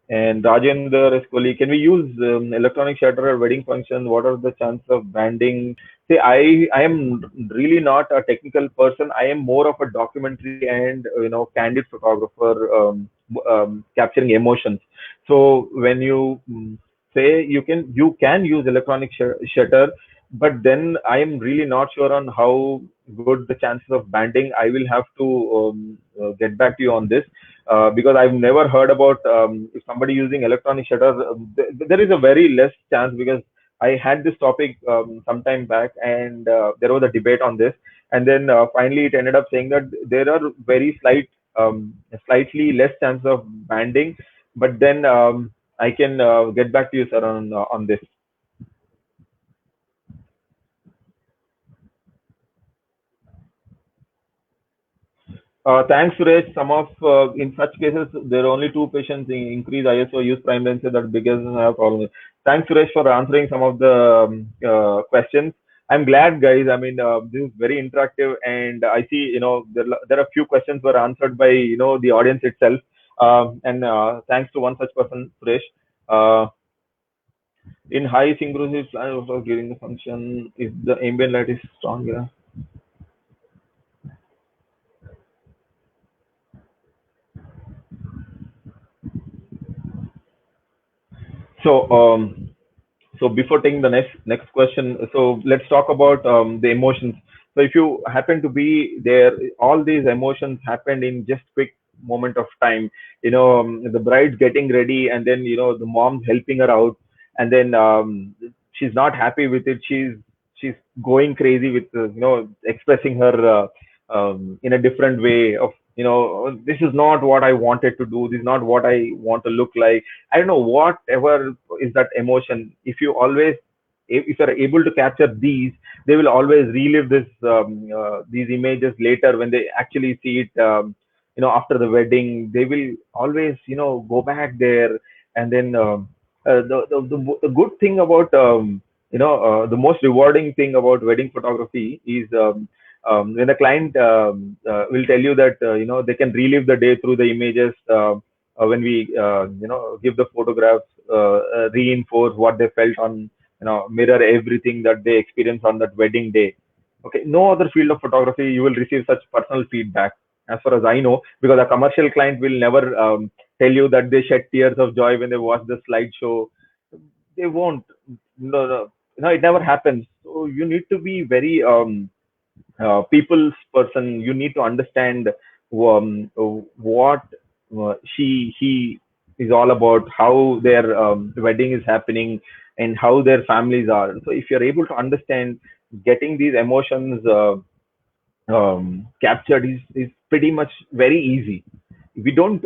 And Rajendra is colleague, can we use electronic shutter at wedding function? What are the chances of banding? See, I am really not a technical person. I am more of a documentary and candid photographer, capturing emotions. So when you say you can use electronic shutter, but then I am really not sure on how good the chances of banding. I will have to get back to you on this, because I've never heard about if somebody using electronic shutter. There is a very less chance, because I had this topic some time back, and there was a debate on this, and then finally it ended up saying that there are very slightly less chance of banding, but then I can get back to you, sir, on this. Thanks, Suresh. In such cases, there are only two patients increase ISO, use prime lenses that biggest have problem. Thanks, Suresh, for answering some of the questions. I'm glad, guys. I mean, this is very interactive, and I see, there are a few questions were answered by, the audience itself. And thanks to one such person, Suresh. Uh, in high synchronous during the function, if the ambient light is strong, yeah. So, so before taking the next question, so let's talk about the emotions. So if you happen to be there, all these emotions happened in just quick moment of time. The bride's getting ready, and then the mom's helping her out, and then she's not happy with it. She's going crazy with expressing her in a different way of, this is not what I wanted to do, this is not what I want to look like. I don't know, whatever is that emotion. If you're able to capture these, they will always relive these images later when they actually see it. After the wedding, they will always go back there, and then the good thing about the most rewarding thing about wedding photography is when the client will tell you that they can relive the day through the images. When we give the photographs, reinforce what they felt on, mirror everything that they experienced on that wedding day. Okay, no other field of photography you will receive such personal feedback, as far as I know, because a commercial client will never tell you that they shed tears of joy when they watch the slideshow. They won't. No, no, no, it never happens. So you need to be very people's person. You need to understand what he is all about, how their wedding is happening, and how their families are. So if you're able to understand, getting these emotions captured is pretty much very easy. We don't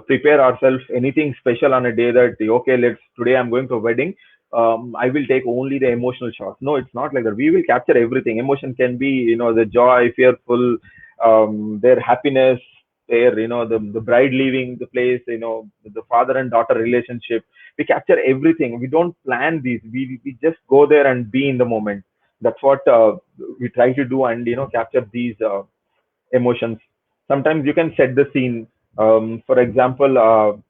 prepare ourselves anything special on a day that, okay, let's today I'm going to a wedding, I will take only the emotional shots. No, it's not like that. We will capture everything. Emotion can be, the joy, fearful, their happiness, their, the bride leaving the place, the father and daughter relationship. We capture everything. We don't plan these. We just go there and be in the moment. That's what we try to do, and capture these emotions. Sometimes you can set the scene. For example,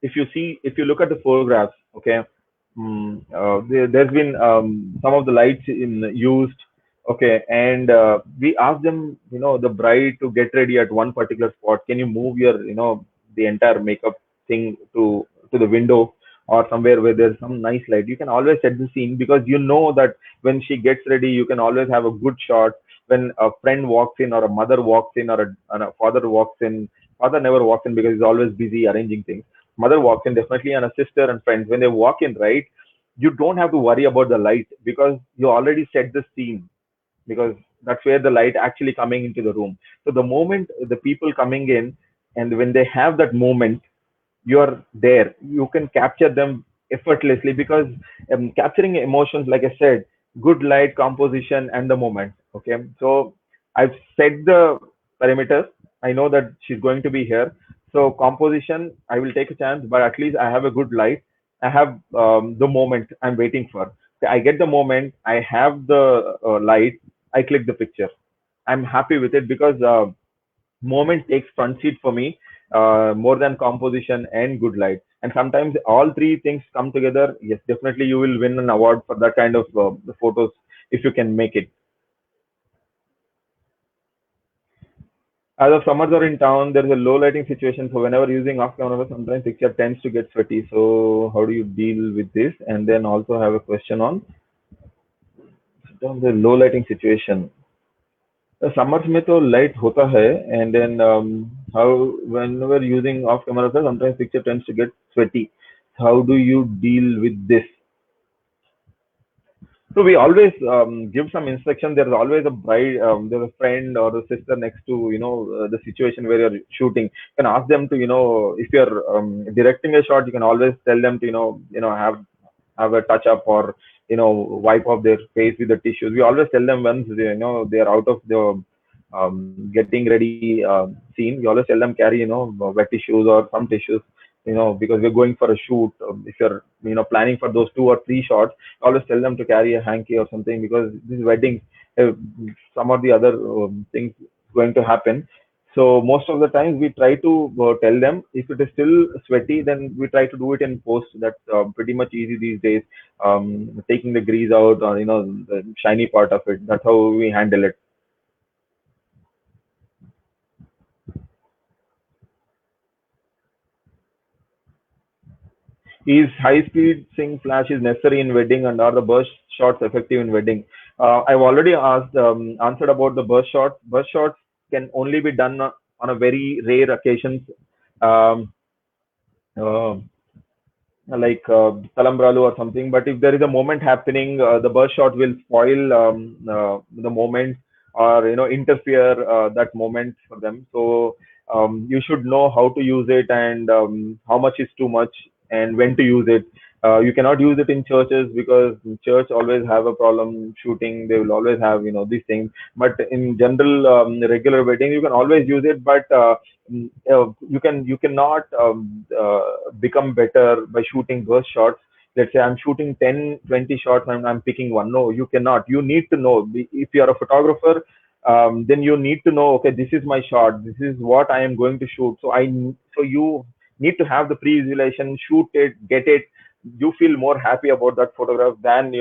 if you look at the photographs, okay, there's been some of the lights in used, okay, and we ask them, the bride to get ready at one particular spot. Can you move your, the entire makeup thing to the window, or somewhere where there's some nice light? You can always set the scene, because you know that when she gets ready, you can always have a good shot. When a friend walks in, or a mother walks in, or a father walks in. Father never walks in because he's always busy arranging things. Mother walks in definitely, and a sister and friends, when they walk in, right, you don't have to worry about the light, because you already set the scene, because that's where the light actually coming into the room. So the moment the people coming in, and when they have that moment, you're there, you can capture them effortlessly, because capturing emotions, like I said, good light composition and the moment. Okay, so I've set the parameters. I know that she's going to be here. So composition, I will take a chance, but at least I have a good light. I have the moment I'm waiting for. So I get the moment, I have the light, I click the picture. I'm happy with it because moment takes front seat for me more than composition and good light. And sometimes all three things come together. Yes, definitely you will win an award for that kind of photos if you can make it. As the summers are in town, there is a low lighting situation. So whenever using off camera, sometimes picture tends to get sweaty. So how do you deal with this? And then also have a question on the low lighting situation. Summers में तो light होता है, and then how whenever using off camera, sometimes picture tends to get sweaty. How do you deal with this? So we always give some instruction. There's always a bride, there's a friend or a sister next to the situation where you're shooting. You can ask them to if you're directing a shot, you can always tell them to have a touch up or wipe off their face with the tissues. We always tell them once they are out of the getting ready scene. We always tell them carry wet tissues or some tissues, because we're going for a shoot. If you're planning for those 2 or 3 shots, always tell them to carry a hanky or something, because these weddings, uh, some of the other things going to happen. So most of the times we try to tell them, if it is still sweaty, then we try to do it in post. That's pretty much easy these days. Taking the grease out, or the shiny part of it. That's how we handle it. Is high-speed sync flash is necessary in wedding, and are the burst shots effective in wedding? I've already answered about the burst shots. Burst shots can only be done on a very rare occasions, um, uh, like Talambralu or something. But if there is a moment happening, the burst shot will spoil the moment, or interfere that moment for them. So you should know how to use it, and how much is too much, and when to use it. You cannot use it in churches, because church always have a problem shooting. They will always have these things. But in general, regular wedding, you can always use it. But you cannot become better by shooting burst shots. Let's say I'm shooting 10, 20 shots, and I'm picking one. No, you cannot. You need to know. If you are a photographer, then you need to know, okay, this is my shot, this is what I am going to shoot. So you need to have the pre-visualization, shoot it, get it. You feel more happy about that photograph than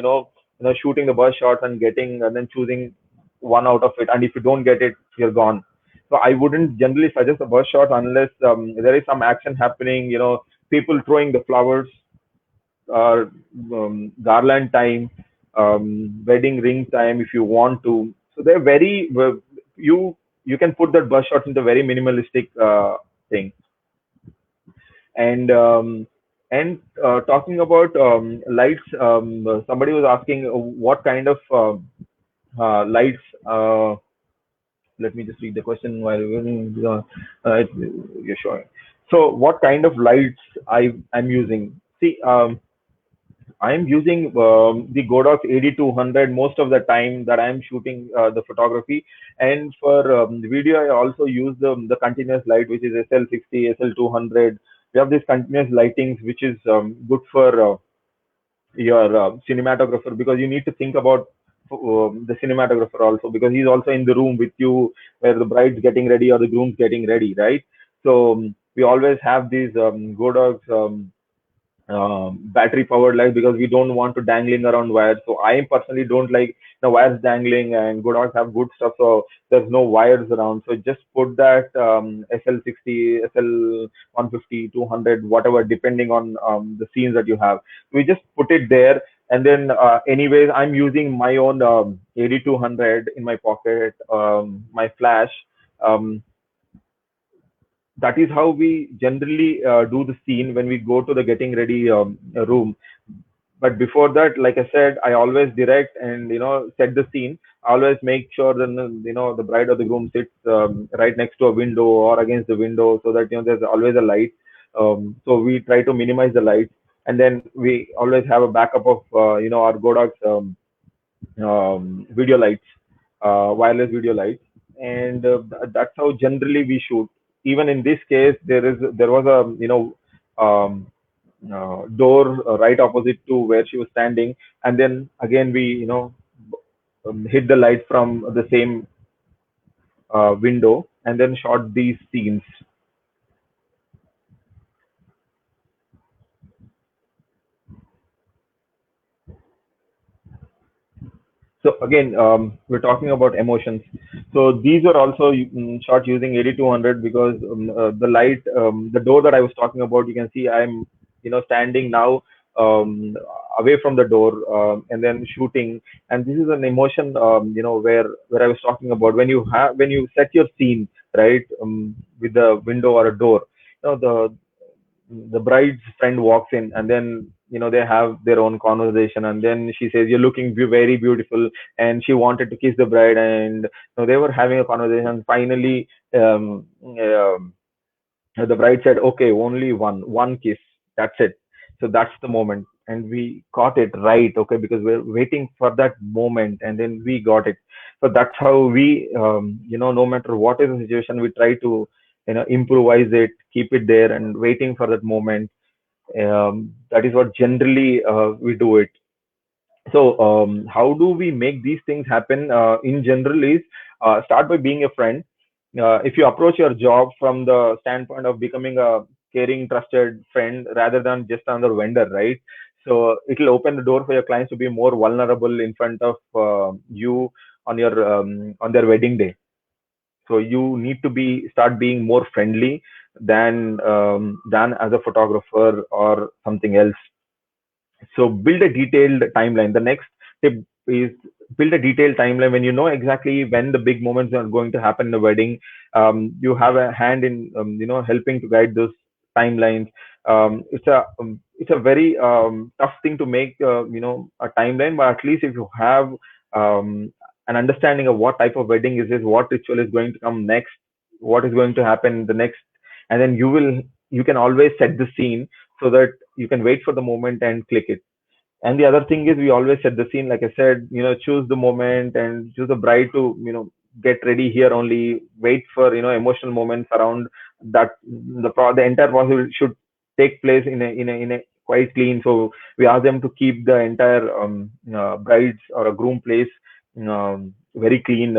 shooting the burst shots and getting, and then choosing one out of it. And if you don't get it, you're gone. So I wouldn't generally suggest a burst shot unless there is some action happening, people throwing the flowers, or garland time, wedding ring time, if you want to. So they're very you can put that burst shots into very minimalistic thing. And talking about lights, somebody was asking what kind of lights. Let me just read the question while you're showing. So, what kind of lights I'm using? See, I'm using the Godox 8200 most of the time that I'm shooting the photography, and for the video, I also use the continuous light, which is SL60, SL200. We have this continuous lightings, which is good for your cinematographer, because you need to think about the cinematographer also, because he's also in the room with you where the bride's getting ready or the groom's getting ready, right? So we always have these Godox battery powered light, because we don't want to dangling around wires. So I personally don't like the wires dangling, and Godox have good stuff, so there's no wires around. So just put that SL60, SL 150, 200, whatever, depending on the scenes that you have. We just put it there. And then, anyways, I'm using my own 8200 in my pocket, my flash. Um, that is how we generally do the scene when we go to the getting ready room. But before that, like I said, I always direct and set the scene. I always make sure that the bride or the groom sits right next to a window or against the window, so that there's always a light. So we try to minimize the light, and then we always have a backup of our Godox video lights, wireless video lights, and that's how generally we shoot. even in this case, there was a um, door right opposite to where she was standing, and then again we hit the light from the same window and then shot these scenes. So again, we're talking about emotions. So these are also shot using 8200 because the light, the door that I was talking about, you can see I'm standing now away from the door and then shooting. And this is an emotion, where I was talking about when you set your scene right with the window or a door. The bride's friend walks in, and then they have their own conversation, and then she says, "You're looking very beautiful," and she wanted to kiss the bride, and they were having a conversation. Finally, the bride said, "Okay, only one kiss, that's it." So that's the moment, and we got it right, okay, because we're waiting for that moment, and then we got it. So that's how we no matter what is the situation, we try to improvise it, keep it there, and waiting for that moment. That is what generally we do it. So how do we make these things happen in general is start by being a friend. If you approach your job from the standpoint of becoming a caring, trusted friend rather than just another vendor, right? So it will open the door for your clients to be more vulnerable in front of you on their wedding day. So you need to be start being more friendly than as a photographer or something else. So build a detailed timeline. The next tip is build a detailed timeline. When you know exactly when the big moments are going to happen in the wedding, you have a hand in helping to guide those timelines. It's a very tough thing to make a timeline, but at least if you have um, an understanding of what type of wedding is this, what ritual is going to come next, what is going to happen the next, and then you can always set the scene so that you can wait for the moment and click it. And the other thing is we always set the scene, like I said, choose the moment and choose the bride to, get ready here only, wait for, emotional moments around that. The entire process should take place in a quite clean. So we ask them to keep the entire brides or a groom place very clean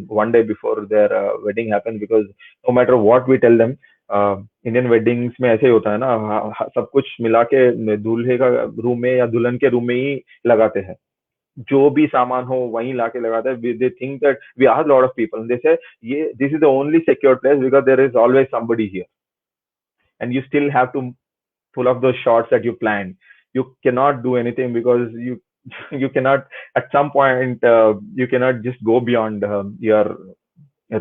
one day before their wedding happens, because no matter what we tell them, Indian weddings में ऐसे ही होता है ना, सब कुछ मिला के दूल्हे का रूम में या दुल्हन के रूम में ही लगाते हैं, जो भी सामान हो वहीं लाके लगाते हैं. They think that we are lot of people, they say ये this is the only secure place because there is always somebody here, and you still have to pull off those shots that you planned. You cannot do anything because you cannot at some point you cannot just go beyond your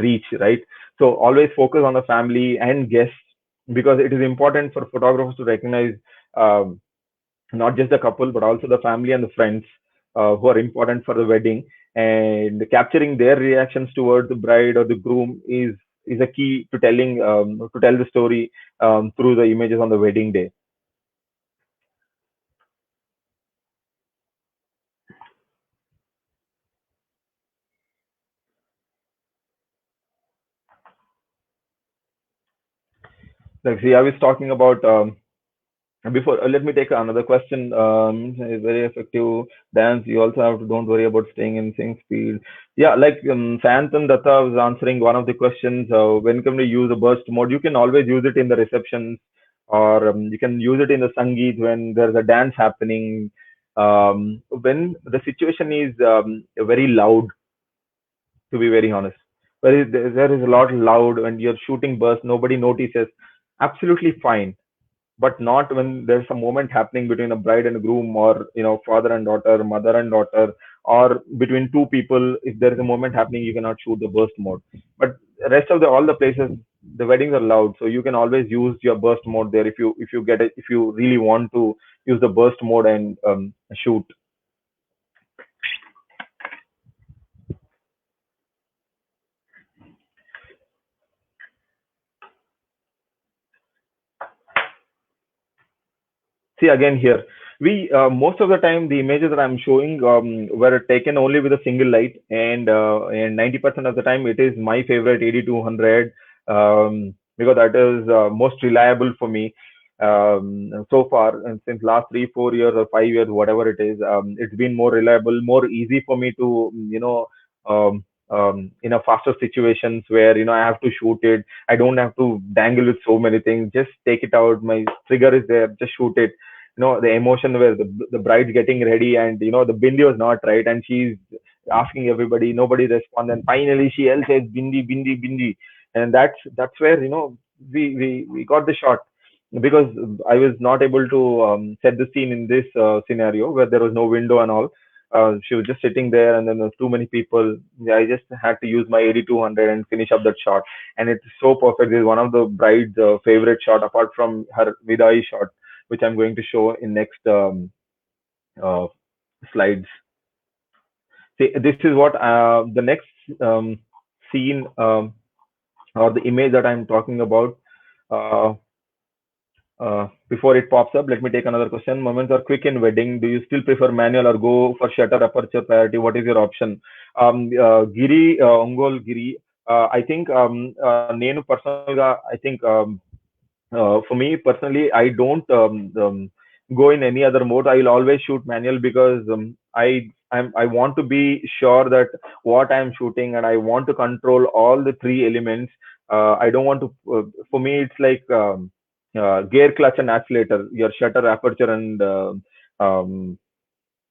reach, right? So always focus on the family and guests, because it is important for photographers to recognize um, not just the couple but also the family and the friends who are important for the wedding, and capturing their reactions towards the bride or the groom is a key to telling to tell the story through the images on the wedding day. Like, see, I was talking about before. Let me take another question. Very effective dance. You also have to don't worry about staying in sync speed. Yeah, like Santan Datta was answering one of the questions. When can we use a burst mode? You can always use it in the receptions, or you can use it in the sangeet when there's a dance happening. When the situation is very loud, to be very honest, there is a lot loud and you're shooting burst, nobody notices. Absolutely fine, but not when there's a moment happening between a bride and a groom, or father and daughter, mother and daughter, or between two people. If there is a moment happening, you cannot shoot the burst mode. But rest of the all the places, the weddings are loud, so you can always use your burst mode there if you get it, if you really want to use the burst mode and shoot. See, again here, we most of the time the images that I'm showing were taken only with a single light, and 90% of the time it is my favorite 8200. because that is most reliable for me so far. And since last 3 4 years or 5 years, whatever it is, it's been more reliable, more easy for me to um, in a faster situations where I have to shoot it. I don't have to dangle with so many things. Just take it out. My trigger is there. Just shoot it. The emotion where the bride's getting ready, and the bindi was not right, and she's asking everybody. Nobody responds, and finally she yells says bindi, bindi, bindi, and that's where we got the shot, because I was not able to set the scene in this scenario where there was no window and all. She was just sitting there, and then there was too many people. Yeah, I just had to use my 8200 and finish up that shot, and it's so perfect. This is one of the bride's favorite shot, apart from her Vidai shot, which I'm going to show in next uh, slides. See, this is what the next um, scene, or the image that I'm talking about. Uh, Before it pops up, let me take another question. Moments are quick in wedding. Do you still prefer manual or go for shutter aperture priority? What is your option? Giri, Ongol Giri. I think Nenu personal I think for me personally, I don't go in any other mode. I will always shoot manual because I want to be sure that what I'm shooting, and I want to control all the three elements. I don't want to. For me, it's like gear, clutch, and accelerator. Your shutter, aperture, and um,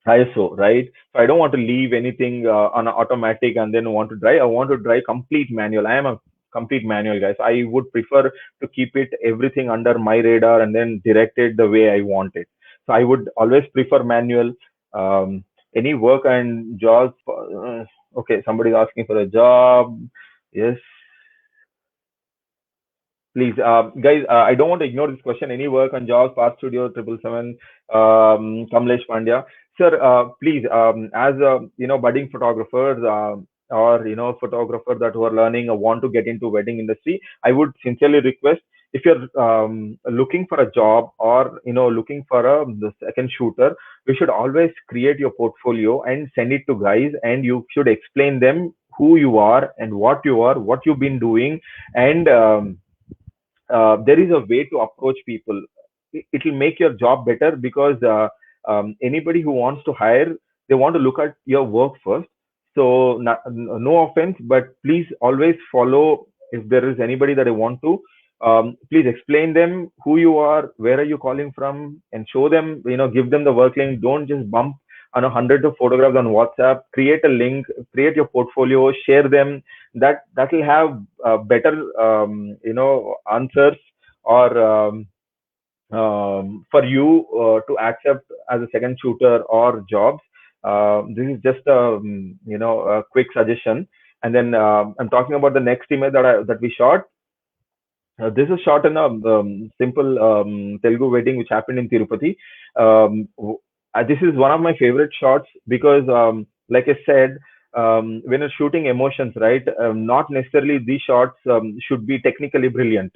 ISO, right? So I don't want to leave anything on automatic and then want to drive. I want to drive complete manual. I am a complete manual guy. So I would prefer to keep it everything under my radar and then direct it the way I want it. So I would always prefer manual. Um, any work and jobs. Okay, somebody's asking for a job. Yes, please, guys, I don't want to ignore this question. Any work on jobs, Path Studio, 777, Kamlesh Pandya. Sir, please, as budding photographers, or photographers that who are learning or want to get into wedding industry, I would sincerely request, if you're looking for a job, or looking for the second shooter, you should always create your portfolio and send it to guys, and you should explain them who you are and what you are, what you've been doing, and there is a way to approach people. It will make your job better, because anybody who wants to hire, they want to look at your work first. So no offense, but please always follow. If there is anybody that I want to, please explain them who you are, where are you calling from, and show them, give them the work link. Don't just bump on hundreds of photographs on WhatsApp. Create a link, create your portfolio, share them. That will have better answers, or for you to accept as a second shooter or jobs. This is just a quick suggestion. And then I'm talking about the next image that we shot. This is shot in a simple Telugu wedding which happened in Tirupati. This is one of my favorite shots because, like I said, when you're shooting emotions, right? Not necessarily these shots should be technically brilliant,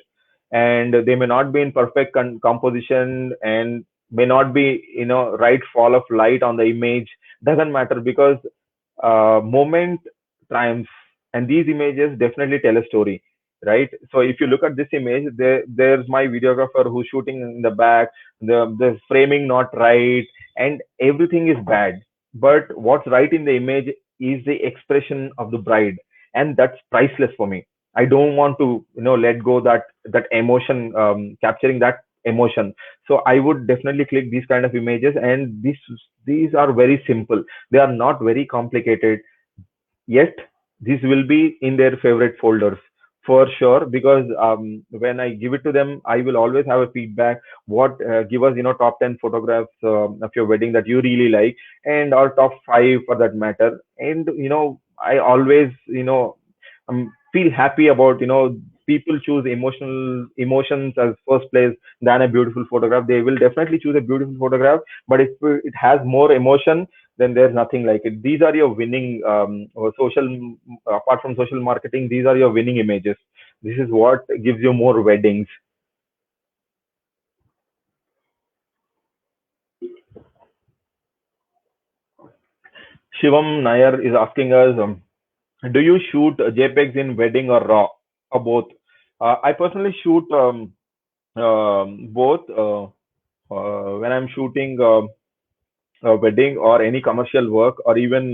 and they may not be in perfect composition, and may not be right fall of light on the image. Doesn't matter, because moment triumphs, and these images definitely tell a story, right? So if you look at this image, there's my videographer who's shooting in the back, the framing not right, and everything is bad. But what's right in the image is the expression of the bride, and that's priceless for me. I don't want to let go that emotion, capturing that emotion. So I would definitely click these kind of images, and these are very simple. They are not very complicated, yet these will be in their favorite folders for sure, because when I give it to them, I will always have a feedback. What Give us top 10 photographs of your wedding that you really like, and or top 5 for that matter. And I always feel happy about people choose emotions as first place than a beautiful photograph. They will definitely choose a beautiful photograph, but if it has more emotion, then there's nothing like it. These are your winning or apart from social marketing, these are your winning images. This is what gives you more weddings. Shivam Nair is asking us, do you shoot JPEGs in wedding or raw, or both? I personally shoot both when I'm shooting a wedding or any commercial work or even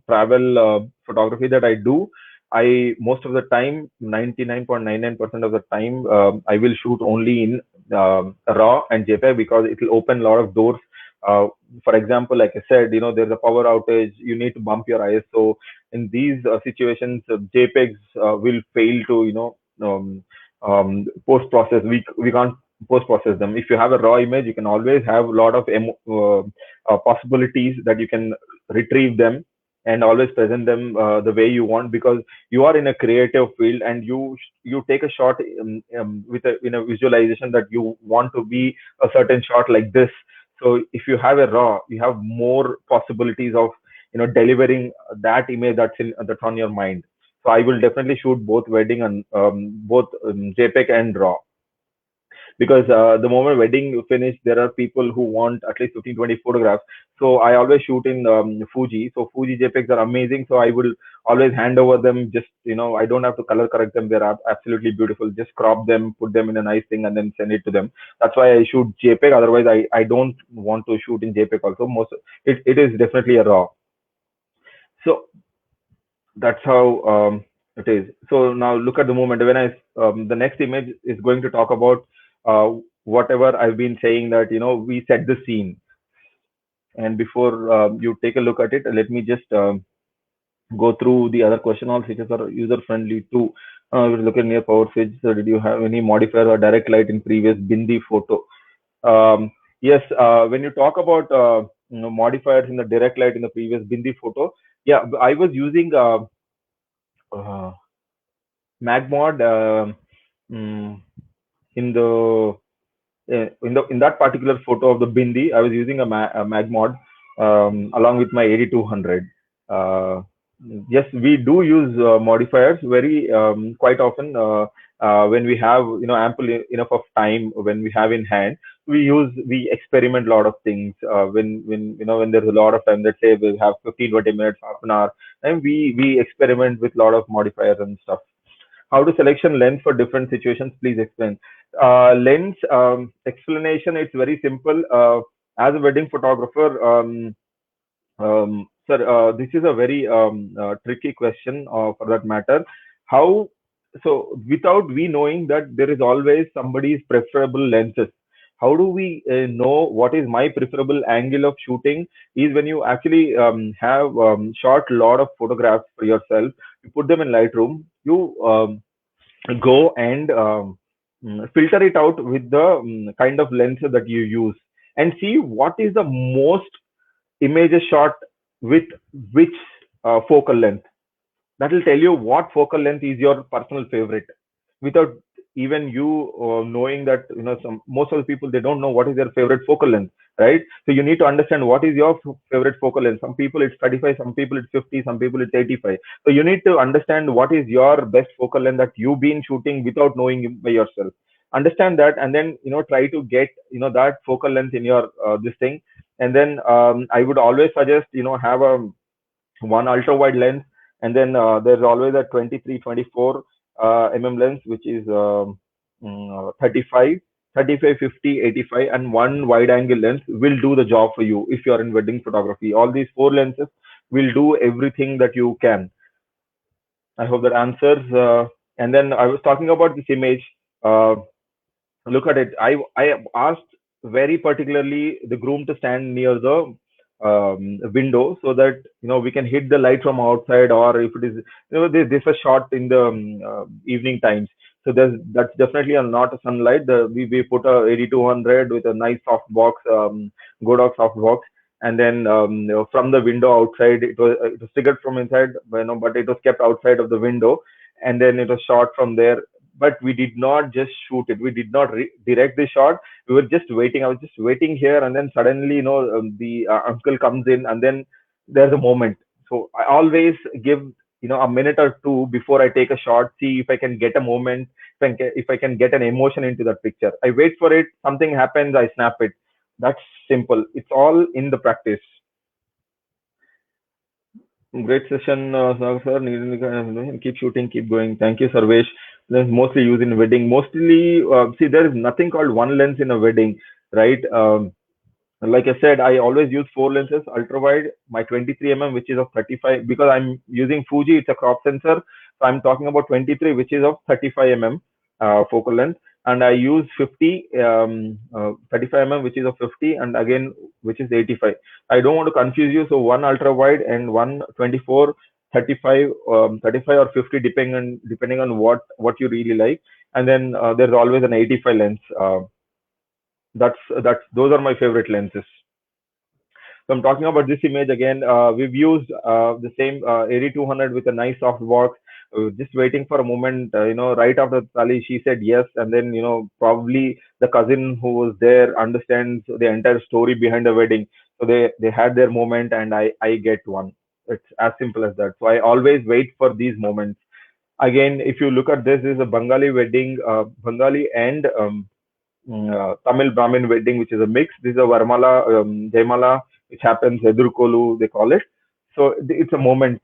travel photography that I do. I most of the time, 99.99% of the time, I will shoot only in RAW and JPEG because it will open a lot of doors. Uh, for example, like I said, there's a power outage, you need to bump your ISO. In these situations, JPEGs will fail to, post process. We can't post process them. If you have a raw image, you can always have a lot of possibilities that you can retrieve them and always present them the way you want, because you are in a creative field and you take a shot with a in a visualization that you want to be a certain shot like this. So if you have a raw, you have more possibilities of delivering that image that's on your mind. So I will definitely shoot both wedding and both JPEG and raw, because the moment wedding finish, there are people who want at least 15, 20 photographs. So I always shoot in Fuji. So Fuji JPEGs are amazing. So I will always hand over them. Just, I don't have to color correct them. They're absolutely beautiful. Just crop them, put them in a nice thing, and then send it to them. That's why I shoot JPEG. Otherwise, I don't want to shoot in JPEG also. It is definitely a raw. So that's how it is. So now look at the moment. When the next image is going to talk about whatever I've been saying, that we set the scene. And before you take a look at it, let me just go through the other question. All features are user friendly too. We're looking near power switch. So did you have any modifier or direct light in previous Bindi photo? Yes. When you talk about modifiers in the direct light in the previous Bindi photo, yeah, I was using uh, magmod mm, in the in that particular photo of the bindi. I was using a magmod along with my 8200. uh, yes, we do use modifiers very quite often when we have ample enough of time, when we have in hand. We experiment a lot of things when when there's a lot of time. Let's say we have 15, 20 minutes, half an hour, and we experiment with a lot of modifiers and stuff. How to selection lens for different situations? Please explain. Lens explanation. It's very simple. As a wedding photographer, sir, this is a very tricky question for that matter. How so? Without we knowing that there is always somebody's preferable lenses. How do we know what is my preferable angle of shooting? Is when you actually have shot a lot of photographs for yourself. You put them in Lightroom. You go and filter it out with the kind of lens that you use, and see what is the most images shot with which focal length. That will tell you what focal length is your personal favorite, without even you knowing that. Some most of the people, they don't know what is their favorite focal length, right? So you need to understand what is your favorite focal length. Some people it's 35, some people it's 50, some people it's 85. So you need to understand what is your best focal length that you've been shooting without knowing it by yourself. Understand that, and then try to get that focal length in your this thing. And then I would always suggest have a one ultra wide lens, and then there's always a 23, 24 lens, which is 35, 35, 50, 85, and one wide angle lens will do the job for you. If you're in wedding photography, all these four lenses will do everything that you can. I hope that answers. And then I was talking about this image. uh, Look at it. I asked very particularly the groom to stand near the window, so that we can hit the light from outside, or if it is this is a shot in the evening times. So that's definitely not a sunlight. We put a 8200 with a nice soft box, Godox soft box, and then from the window outside, it was triggered from inside, but it was kept outside of the window, and then it was shot from there. But we did not just shoot it. We did not direct the shot. We were just waiting. I was just waiting here, and then suddenly, the uncle comes in, and then there's a moment. So I always give, a minute or two before I take a shot, see if I can get a moment, if I can get an emotion into that picture. I wait for it. Something happens, I snap it. That's simple. It's all in the practice. Great session, sir. Keep shooting, keep going. Thank you, Sarvesh. lens mostly used in wedding. Mostly, see, there is nothing called one lens in a wedding, right? Like I said, I always use four lenses: ultra wide, my 23 which is of 35, because I'm using Fuji, it's a crop sensor. So I'm talking about 23, which is of 35 focal length, and I use 50, 35 which is of 50, and again which is 85. I don't want to confuse you, so one ultra wide and one 24, 35, 35 or 50, depending on what you really like, and then there's always an 85 lens. That's those are my favorite lenses. So I'm talking about this image again. We've used the same 8200 with a nice soft box. Just waiting for a moment, right after Tali, she said yes, and then probably the cousin who was there understands the entire story behind the wedding. So they had their moment, and I get one. It's as simple as that. So I always wait for these moments. Again, if you look at this is a Bengali wedding, Bengali and Tamil Brahmin wedding, which is a mix. This is a Varmala, Jaimala, which happens Edurkolu, they call it. So it's a moment,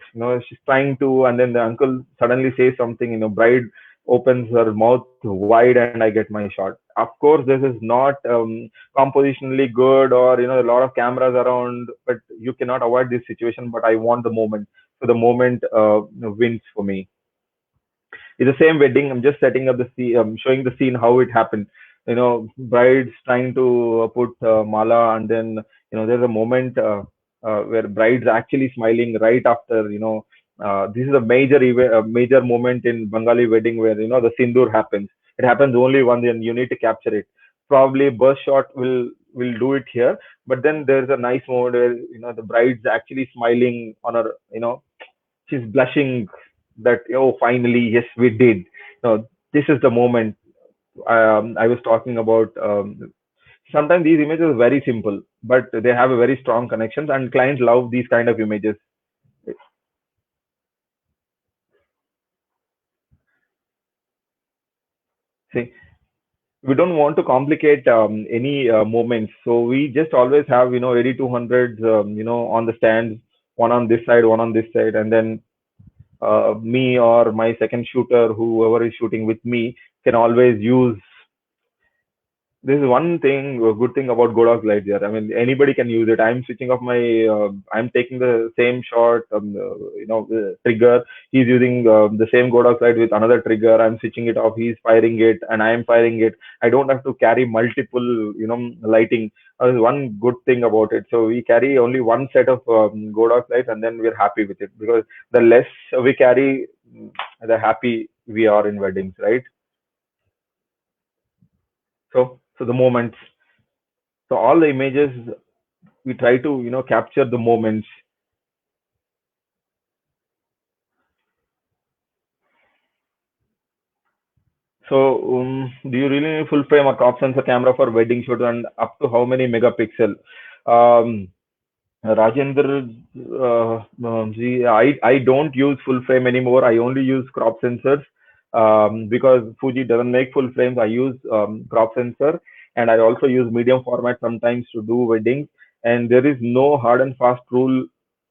she's trying to, and then the uncle suddenly says something, bride opens her mouth wide, and I get my shot. Of course, this is not compositionally good, or, a lot of cameras around, but you cannot avoid this situation. But I want the moment. So the moment wins for me. It's the same wedding. I'm just setting up the scene, showing the scene how it happened. Bride's trying to put mala, and then there's a moment where bride's actually smiling right after. This is a major moment in Bengali wedding where the sindoor happens. It happens only once, and you need to capture it. Probably burst shot will do it here, but then there's a nice moment where the bride's actually smiling on her. She's blushing that, oh, finally, yes, we did. This is the moment I was talking about. Sometimes these images are very simple, but they have a very strong connections, and clients love these kind of images. See, we don't want to complicate any moments, so we just always have 8200s, on the stands, one on this side, one on this side, and then me or my second shooter, whoever is shooting with me, can always use. This is one thing, a good thing about Godox light here. I mean, anybody can use it. I'm switching off my, I'm taking the same shot, the trigger. He's using the same Godox light with another trigger. I'm switching it off. He's firing it, and I am firing it. I don't have to carry multiple, lighting. One good thing about it. So we carry only one set of Godox lights, and then we're happy with it, because the less we carry, the happy we are in weddings, right? So the moments. So all the images, we try to capture the moments. So do you really need full frame or crop sensor camera for wedding shoot, and up to how many megapixel? um, Rajendra, I don't use full frame anymore. I only use crop sensors, because Fuji doesn't make full frames. I use crop sensor, and I also use medium format sometimes to do weddings. And there is no hard and fast rule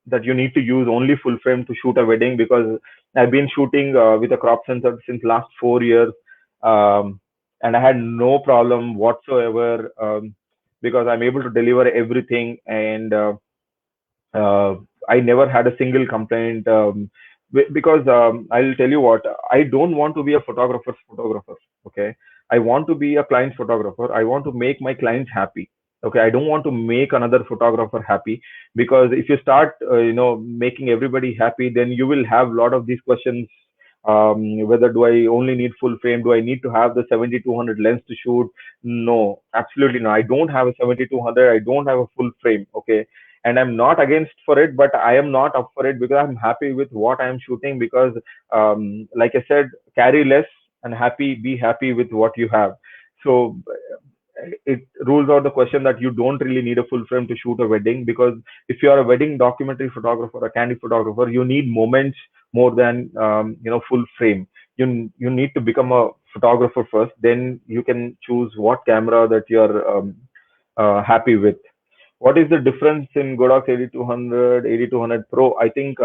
that you need to use only full frame to shoot a wedding, because I've been shooting with a crop sensor since last 4 years, um, and I had no problem whatsoever, because I'm able to deliver everything, and uh, I never had a single complaint, because I'll tell you what, I don't want to be a photographer's photographer. Okay, I want to be a client's photographer. I want to make my clients happy. Okay, I don't want to make another photographer happy, because if you start, making everybody happy, then you will have a lot of these questions. Whether do I only need full frame? Do I need to have the 7200 lens to shoot? No, absolutely no. I don't have a 7200. I don't have a full frame. Okay, and I'm not against for it, but I am not up for it, because I'm happy with what I'm shooting. Because, like I said, carry less and be happy with what you have. So it rules out the question that you don't really need a full frame to shoot a wedding, because if you are a wedding documentary photographer, a candid photographer, you need moments more than full frame. You need to become a photographer first, then you can choose what camera that you're happy with. What is the difference in Godox 8200, 8200 Pro? I think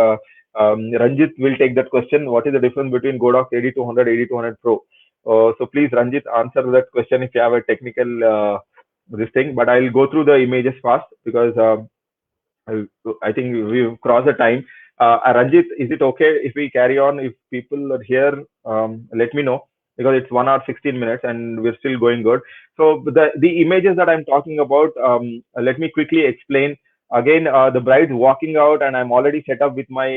Ranjit will take that question. What is the difference between Godox 8200, 8200 Pro? So please, Ranjit, answer that question if you have a technical this thing. But I'll go through the images fast because I I think we've crossed the time. Ranjit, is it okay if we carry on? If people are here, let me know because it's 1 hour 16 minutes and we're still going good. So the images that I'm talking about, let me quickly explain. Again, the bride's walking out, and I'm already set up with my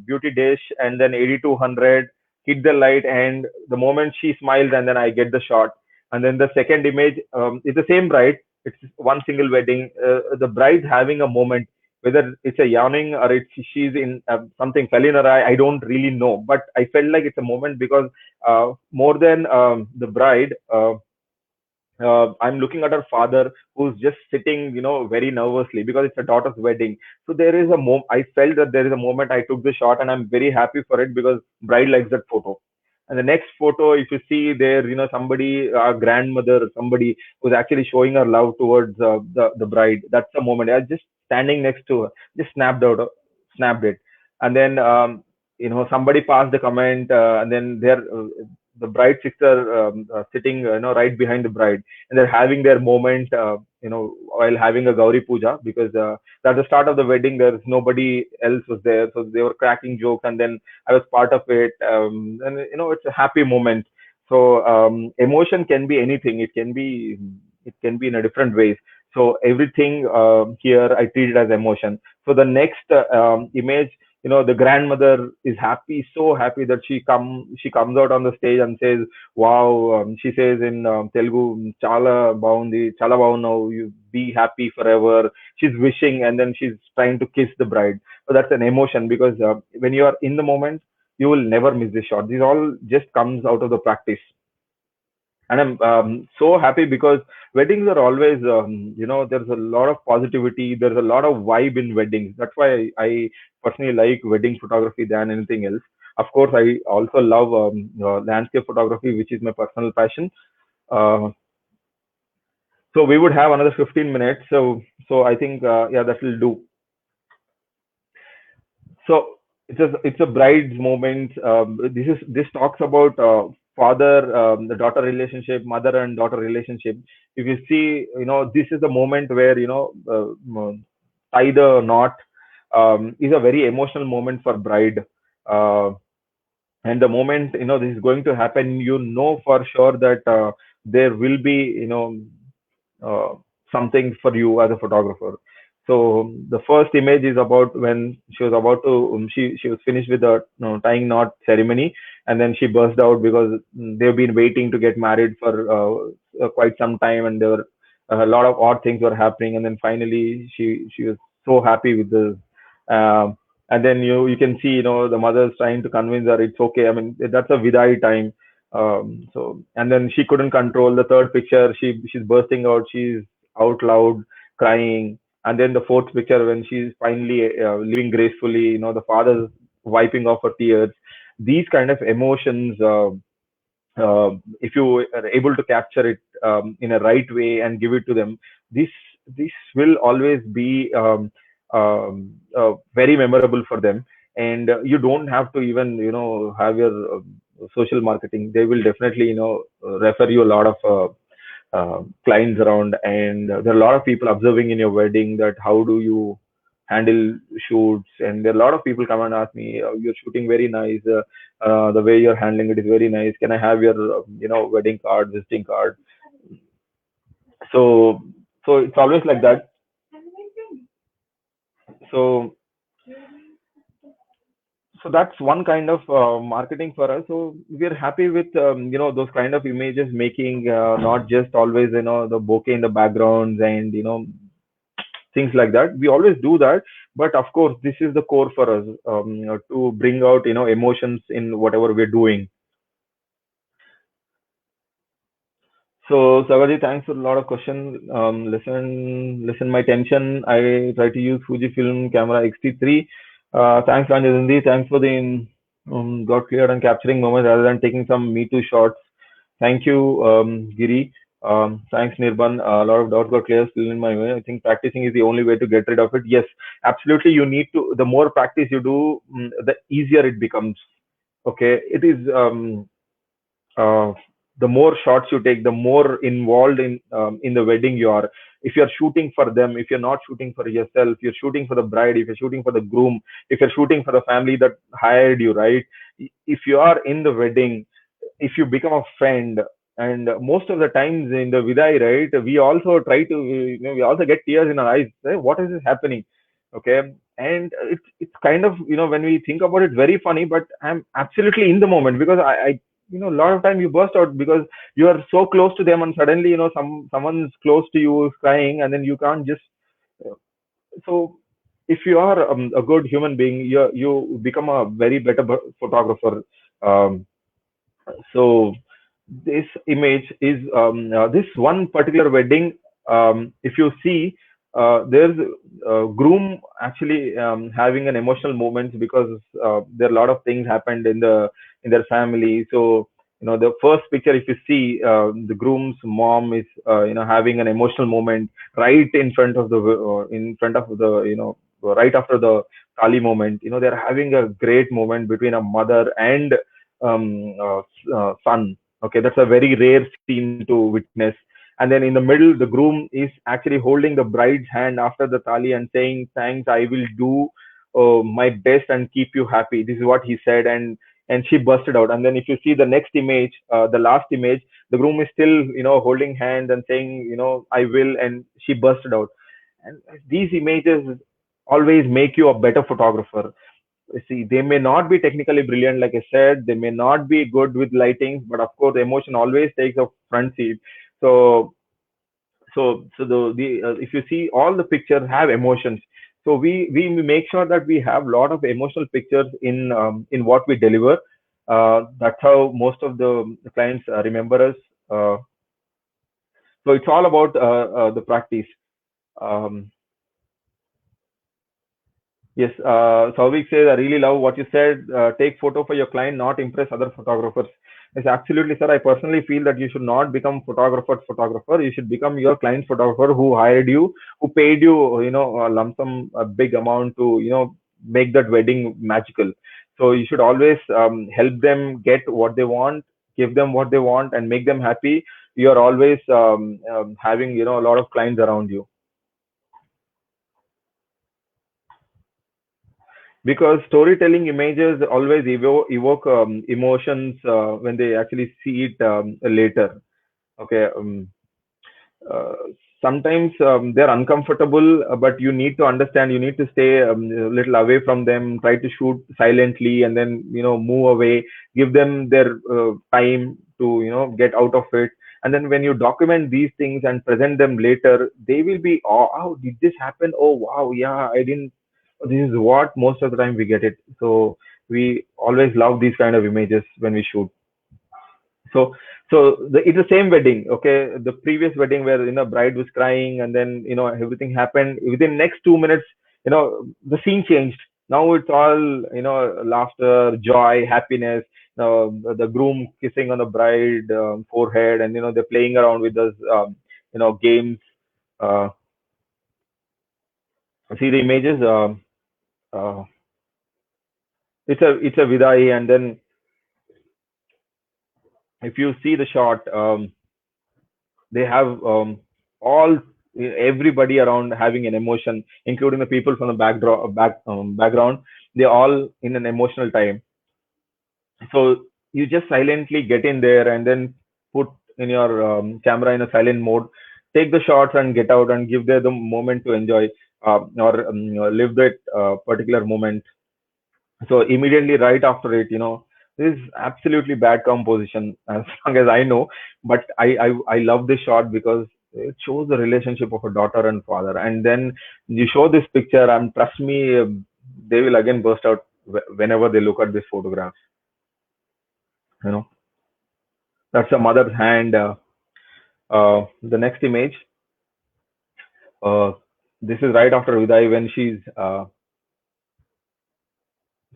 beauty dish, and then 8200 hit the light, and the moment she smiles, and then I get the shot. And then the second image is the same bride, it's one single wedding. The bride's having a moment, whether it's a yawning or it's she's in something fell in her eye. I don't really know, but I felt like it's a moment because more than the bride, I'm looking at her father who's just sitting, very nervously because it's a daughter's wedding. So there is a I felt that there is a moment I took the shot, and I'm very happy for it because bride likes that photo. And the next photo, if you see there, somebody, a grandmother, somebody who's actually showing her love towards the bride. That's the moment. I was just standing next to her, just snapped it, and then somebody passed the comment, and then there. The bride sister sitting right behind the bride, and they're having their moment while having a gauri puja because at the start of the wedding there's nobody else was there, so they were cracking jokes, and then I was part of it, and it's a happy moment. So emotion can be anything. It can be in a different ways. So everything here I treat it as emotion. So the next image, the grandmother is happy, so happy that she comes out on the stage and says, wow, she says in Telugu, chala baundi, chala now you be happy forever. She's wishing, and then she's trying to kiss the bride. So that's an emotion because when you are in the moment, you will never miss this shot. This all just comes out of the practice. And I'm so happy because weddings are always there's a lot of positivity, there's a lot of vibe in weddings. That's why I personally like wedding photography than anything else. Of course, I also love landscape photography, which is my personal passion. uh, so we would have another 15 minutes, so I think yeah, that will do. So it's a bride's moment. This talks about father, the daughter relationship, mother and daughter relationship. If you see, this is the moment where tie the knot is a very emotional moment for bride. Uh, and the moment this is going to happen, for sure that there will be uh, something for you as a photographer. So the first image is about when she was about to she was finished with the tying knot ceremony, and then she burst out because they've been waiting to get married for quite some time, and there were a lot of odd things were happening, and then finally she was so happy with the. And then you can see the mother's trying to convince her it's okay. I mean, that's a vidai time. So and then she couldn't control the third picture. She's bursting out. She's out loud crying. And then the fourth picture when she's finally leaving gracefully, the father's wiping off her tears. These kind of emotions, if you are able to capture it in a right way and give it to them, this this will always be very memorable for them. And you don't have to even have your social marketing. They will definitely refer you a lot of clients around, and there are a lot of people observing in your wedding that how do you handle shoots. And there are a lot of people come and ask me, oh, you're shooting very nice, the way you're handling it is very nice, can I have your wedding card, visiting card? So so it's always like that. So so that's one kind of marketing for us. So we're happy with those kind of images making, not just always the bokeh in the backgrounds and things like that. We always do that, but of course this is the core for us, to bring out emotions in whatever we're doing. So Sagaji, thanks for a lot of questions. Listen my tension. I try to use Fujifilm camera X-T3. Thanks Ranjazindi. Thanks for the got cleared and capturing moments rather than taking some Me Too shots. Thank you, Giri. Thanks, Nirban. A lot of doubts got clear still in my way. I think practicing is the only way to get rid of it. Yes, absolutely. You need to. The more practice you do, the easier it becomes. Okay, it is. Uh, the more shots you take, the more involved in the wedding you are. If you're shooting for them, if you're not shooting for yourself, you're shooting for the bride. If you're shooting for the groom, if you're shooting for the family that hired you, right? If you are in the wedding, if you become a friend, and most of the times in the vidai, right, we also try to, we also get tears in our eyes. What is this happening? Okay. And it's kind of, when we think about it, very funny, but I'm absolutely in the moment, because I a lot of time you burst out because you are so close to them, and suddenly, someone's close to you is crying, and then you can't just, uh, so if you are a good human being, you become a very better photographer. So this image is, this one particular wedding. If you see, there's a groom actually having an emotional moment, because there are a lot of things happened in their family. So the first picture, if you see, the groom's mom is having an emotional moment right in front of the, right after the Kali moment. They're having a great moment between a mother and son. Okay, that's a very rare scene to witness. And then in the middle, the groom is actually holding the bride's hand after the tali and saying, "Thanks, I will do my best and keep you happy." This is what he said, and she busted out. And then if you see the next image, the last image, the groom is still, holding hand and saying, "I will," and she busted out. And these images always make you a better photographer. See, they may not be technically brilliant, like I said, they may not be good with lighting, but of course emotion always takes a front seat. So so so the, the if you see, all the pictures have emotions. So we make sure that we have a lot of emotional pictures in what we deliver. That's how most of the clients remember us. So it's all about the practice. um, Yes, Sauvik says, I really love what you said. Take photo for your client, not impress other photographers. Yes, absolutely, sir. I personally feel that you should not become photographer. You should become your client's photographer, who hired you, who paid you, a lump sum, a big amount to, make that wedding magical. So you should always help them get what they want, give them what they want, and make them happy. You are always having, a lot of clients around you, because storytelling images always evoke emotions when they actually see it later. Okay. uh, Sometimes they're uncomfortable, but you need to understand, you need to stay a little away from them, try to shoot silently, and then move away, give them their time to get out of it. And then when you document these things and present them later, they will be, oh, did this happen? Oh wow, yeah, I didn't. This is what most of the time we get it. So we always love these kind of images when we shoot. So so it's the same wedding. Okay, the previous wedding where bride was crying, and then everything happened within next 2 minutes. The scene changed. Now it's all laughter, joy, happiness. The groom kissing on the bride forehead, and they're playing around with those games. uh, See the images. Uh, it's a vidai, and then if you see the shot, they have all everybody around having an emotion, including the people from the background. They all in an emotional time. So you just silently get in there, and then put in your camera in a silent mode, take the shots and get out and give them the moment to enjoy, or live that particular moment. So immediately right after it, this is absolutely bad composition as long as I know. But I love this shot because it shows the relationship of a daughter and father. And then you show this picture, and trust me, they will again burst out whenever they look at this photograph. You know, that's a mother's hand. The next image, uh, this is right after Vidai when she's.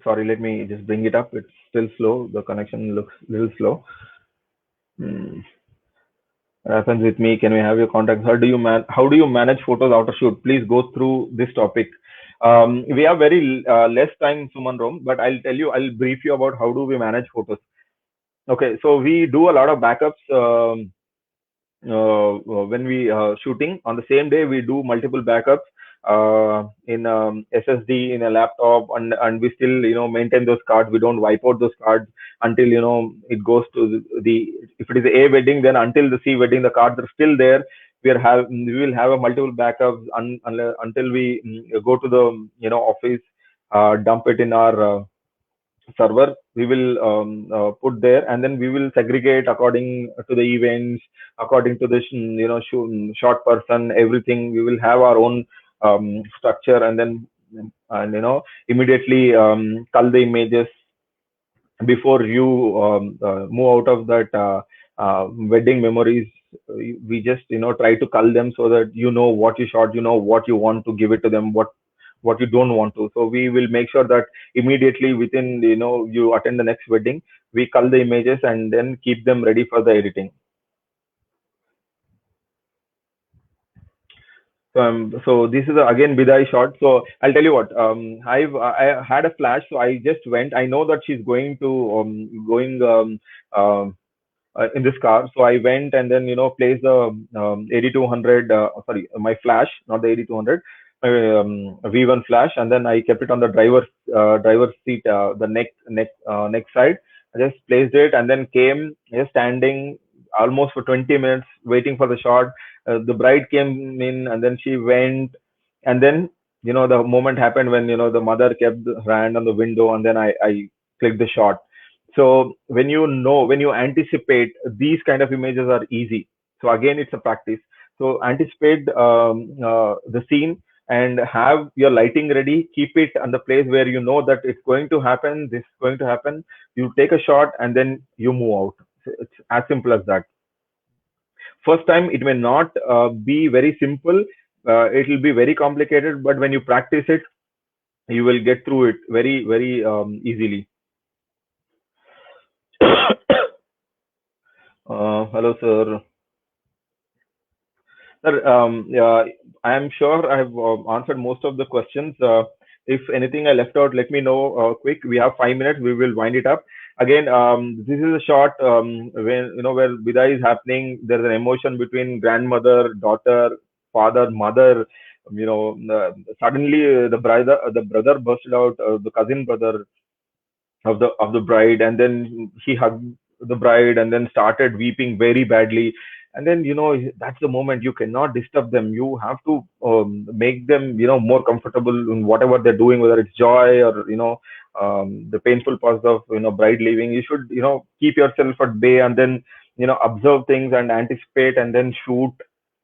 Sorry, let me just bring it up. It's still slow. The connection looks a little slow. Hmm. Happens with me. Can we have your contact? How do you manage photos after shoot? Please go through this topic. We have very less time, Suman Rom, but I'll brief you about how do we manage photos. Okay, so we do a lot of backups. When we shooting on the same day, we do multiple backups in SSD in a laptop, and we still maintain those cards. We don't wipe out those cards until it goes to the if it is A wedding, then until the C wedding, the cards are still there. We will have a multiple backups until we go to the office, dump it in our server. We will put there, and then we will segregate according to the events, according to the short person, everything. We will have our own structure, and then and immediately cull the images before you move out of that wedding memories. We just try to cull them so that what you shot, what you want to give it to them, what you don't want to. So we will make sure that immediately within you attend the next wedding, we cull the images and then keep them ready for the editing. So this is again Bidai shot. So I'll tell you what. I had a flash, so I just went. I know that she's going to going in this car. So I went and then placed the 8200. Sorry, my flash, not the 8200. My V1 flash, and then I kept it on the driver's seat, the neck side. I just placed it and then came just standing almost for 20 minutes waiting for the shot. The bride came in and then she went, and then the moment happened when the mother kept her hand on the window, and then I clicked the shot. So when you anticipate, these kind of images are easy. So again, it's a practice. So anticipate the scene and have your lighting ready. Keep it on the place where you know that it's going to happen. This is going to happen. You take a shot and then you move out. So it's as simple as that. First time it may not be very simple. It will be very complicated, but when you practice it, you will get through it very easily. Hello, sir. Sir, yeah, I am sure I have answered most of the questions. If anything I left out, let me know quick. We have 5 minutes. We will wind it up. Again, this is a short when where Bidai is happening. There's an emotion between grandmother, daughter, father, mother. Suddenly the brother bursted out. The cousin brother of the bride, and then he hugged the bride and then started weeping very badly. And then that's the moment. You cannot disturb them. You have to make them more comfortable in whatever they're doing, whether it's joy or the painful parts of bride leaving. You should keep yourself at bay, and then observe things and anticipate and then shoot.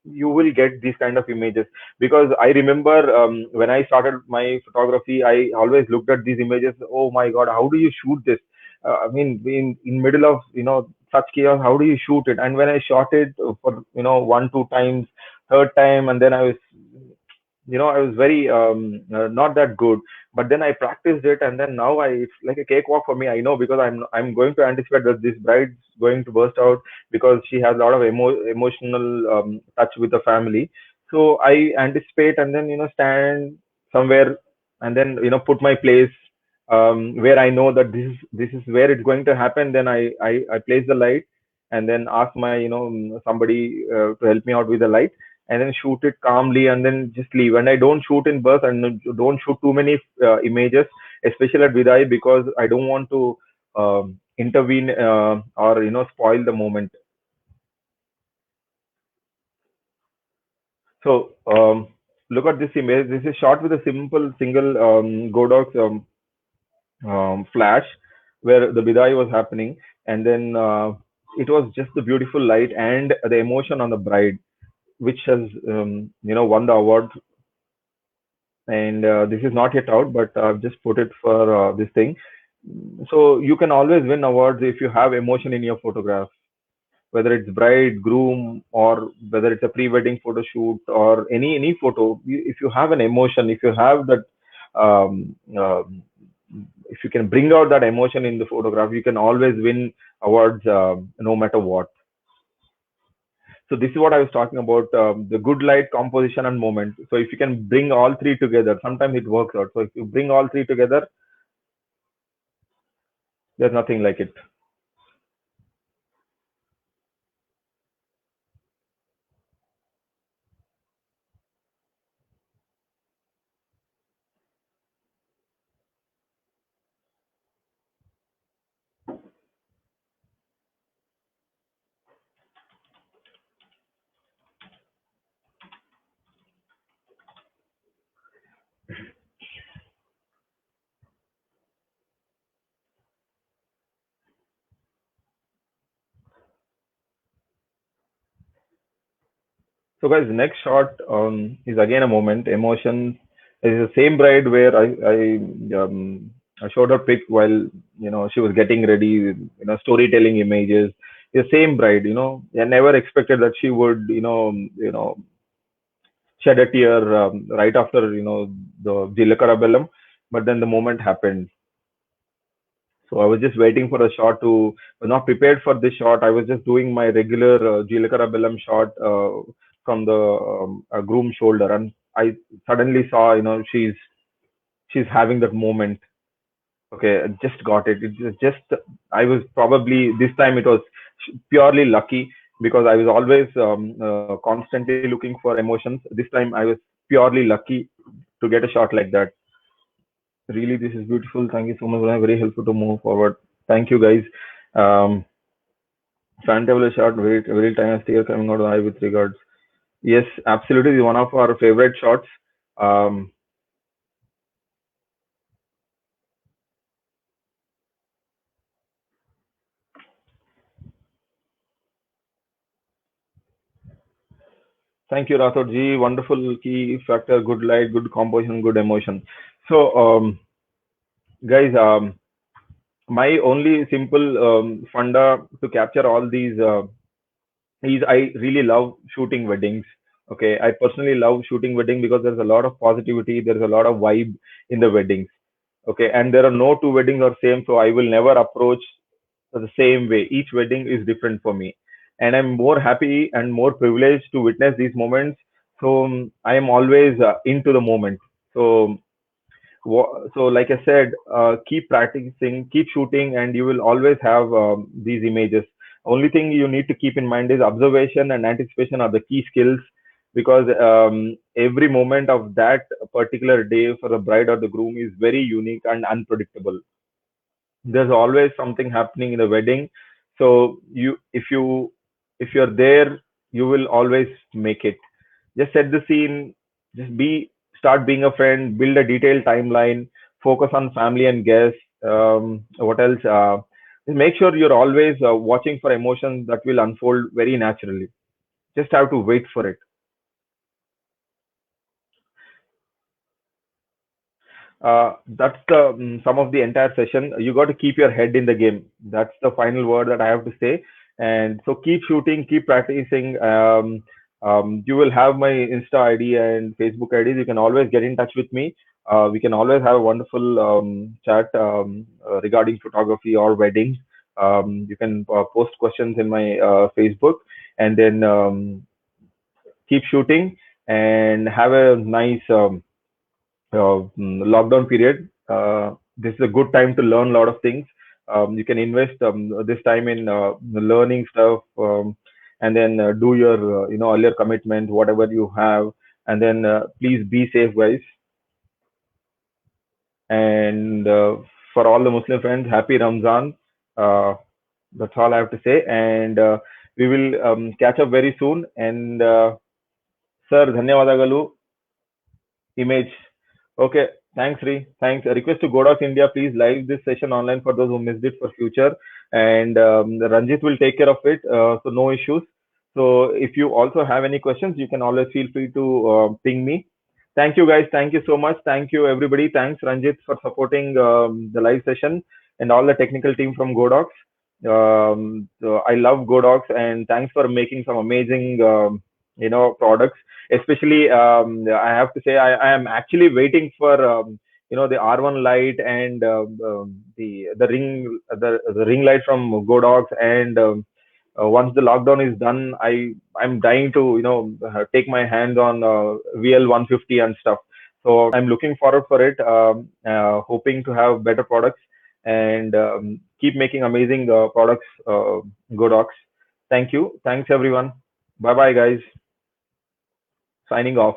You will get these kind of images, because I remember when I started my photography, I always looked at these images. Oh my God, how do you shoot this? I mean, in middle of such chaos, how do you shoot it? And when I shot it for one, two times, third time, and then I was very not that good. But then I practiced it, and then now it's like a cakewalk for me. I know, because I'm going to anticipate that this bride's going to burst out, because she has a lot of emotional touch with the family. So I anticipate, and then stand somewhere, and then put my place where I know that this is where it's going to happen. Then I place the light, and then ask my somebody to help me out with the light, and then shoot it calmly, and then just leave. And I don't shoot in bursts, and don't shoot too many images, especially at Vidai, because I don't want to intervene or spoil the moment. So look at this image. This is shot with a simple single Godox flash, where the Vidai was happening, and then it was just the beautiful light and the emotion on the bride, which has won the award. And this is not yet out, but I've just put it for this thing. So you can always win awards if you have emotion in your photograph, whether it's bride, groom, or whether it's a pre-wedding photo shoot, or any photo. If you have an emotion, if you have that, um, uh, if you can bring out that emotion in the photograph, you can always win awards, no matter what. So this is what I was talking about, the good light, composition, and moment. So if you can bring all three together, sometimes it works out. So if you bring all three together, there's nothing like it. So guys, the next shot is again a moment, emotion. It's the same bride where I showed her pic while she was getting ready, storytelling images. The same bride, I never expected that she would shed a tear right after the Jilakara Bellam, but then the moment happened. So I was just waiting for a shot to. Was not prepared for this shot. I was just doing my regular Jilakara Bellam shot from the groom shoulder, and I suddenly saw she's having that moment. Okay, I just got it. It was just I was probably this time it was purely lucky because I was always constantly looking for emotions. This time I was purely lucky to get a shot like that. Really, this is beautiful. Thank you so much. Very helpful to move forward. Thank you, guys. Um, Fantabulous shot. Very time sticker coming out of the eye with regards. Yes, absolutely. One of our favorite shots. Um, Thank you, Rathod ji. Wonderful key factor. Good light, good composition, good emotion. So, guys, my only simple funda to capture all these is I really love shooting weddings. Okay, I personally love shooting wedding because there's a lot of positivity, there's a lot of vibe in the weddings. Okay, and there are no two weddings are same, so I will never approach the same way. Each wedding is different for me, and I'm more happy and more privileged to witness these moments. So I am always into the moment. So so like I said, keep practicing, keep shooting, and you will always have these images. Only thing you need to keep in mind is observation and anticipation are the key skills, because every moment of that particular day for the bride or the groom is very unique and unpredictable. There's always something happening in the wedding. So if you're there, you will always make it. Just set the scene, just start being a friend, build a detailed timeline, focus on family and guests. What else? Just make sure you're always watching for emotions that will unfold very naturally. Just have to wait for it. That's the some of the entire session. You got to keep your head in the game. That's the final word that I have to say. And so keep shooting, keep practicing. You will have my Insta ID and Facebook IDs. You can always get in touch with me. We can always have a wonderful chat regarding photography or weddings. You can post questions in my Facebook, and then keep shooting and have a nice lockdown period. This is a good time to learn a lot of things. You can invest this time in learning stuff, and then do your earlier commitment, whatever you have, and then please be safe, guys. And for all the Muslim friends, happy Ramzan. Uh, that's all I have to say, and we will catch up very soon. And sir, ಧನ್ಯವಾದಗಳು. Image. Okay. Thanks, Sri. Thanks. A request to Godox India, please live this session online for those who missed it for future. And Ranjit will take care of it. So no issues. So if you also have any questions, you can always feel free to ping me. Thank you, guys. Thank you so much. Thank you, everybody. Thanks, Ranjit, for supporting the live session and all the technical team from Godox. So I love Godox, and thanks for making some amazing, products. Especially, I have to say, I am actually waiting for the R1 light and the ring light from Godox, and once the lockdown is done, I'm dying to take my hand on VL 150 and stuff. So I'm looking forward for it. Hoping to have better products and keep making amazing products. Godox. Thank you. Thanks everyone. Bye bye guys. Signing off.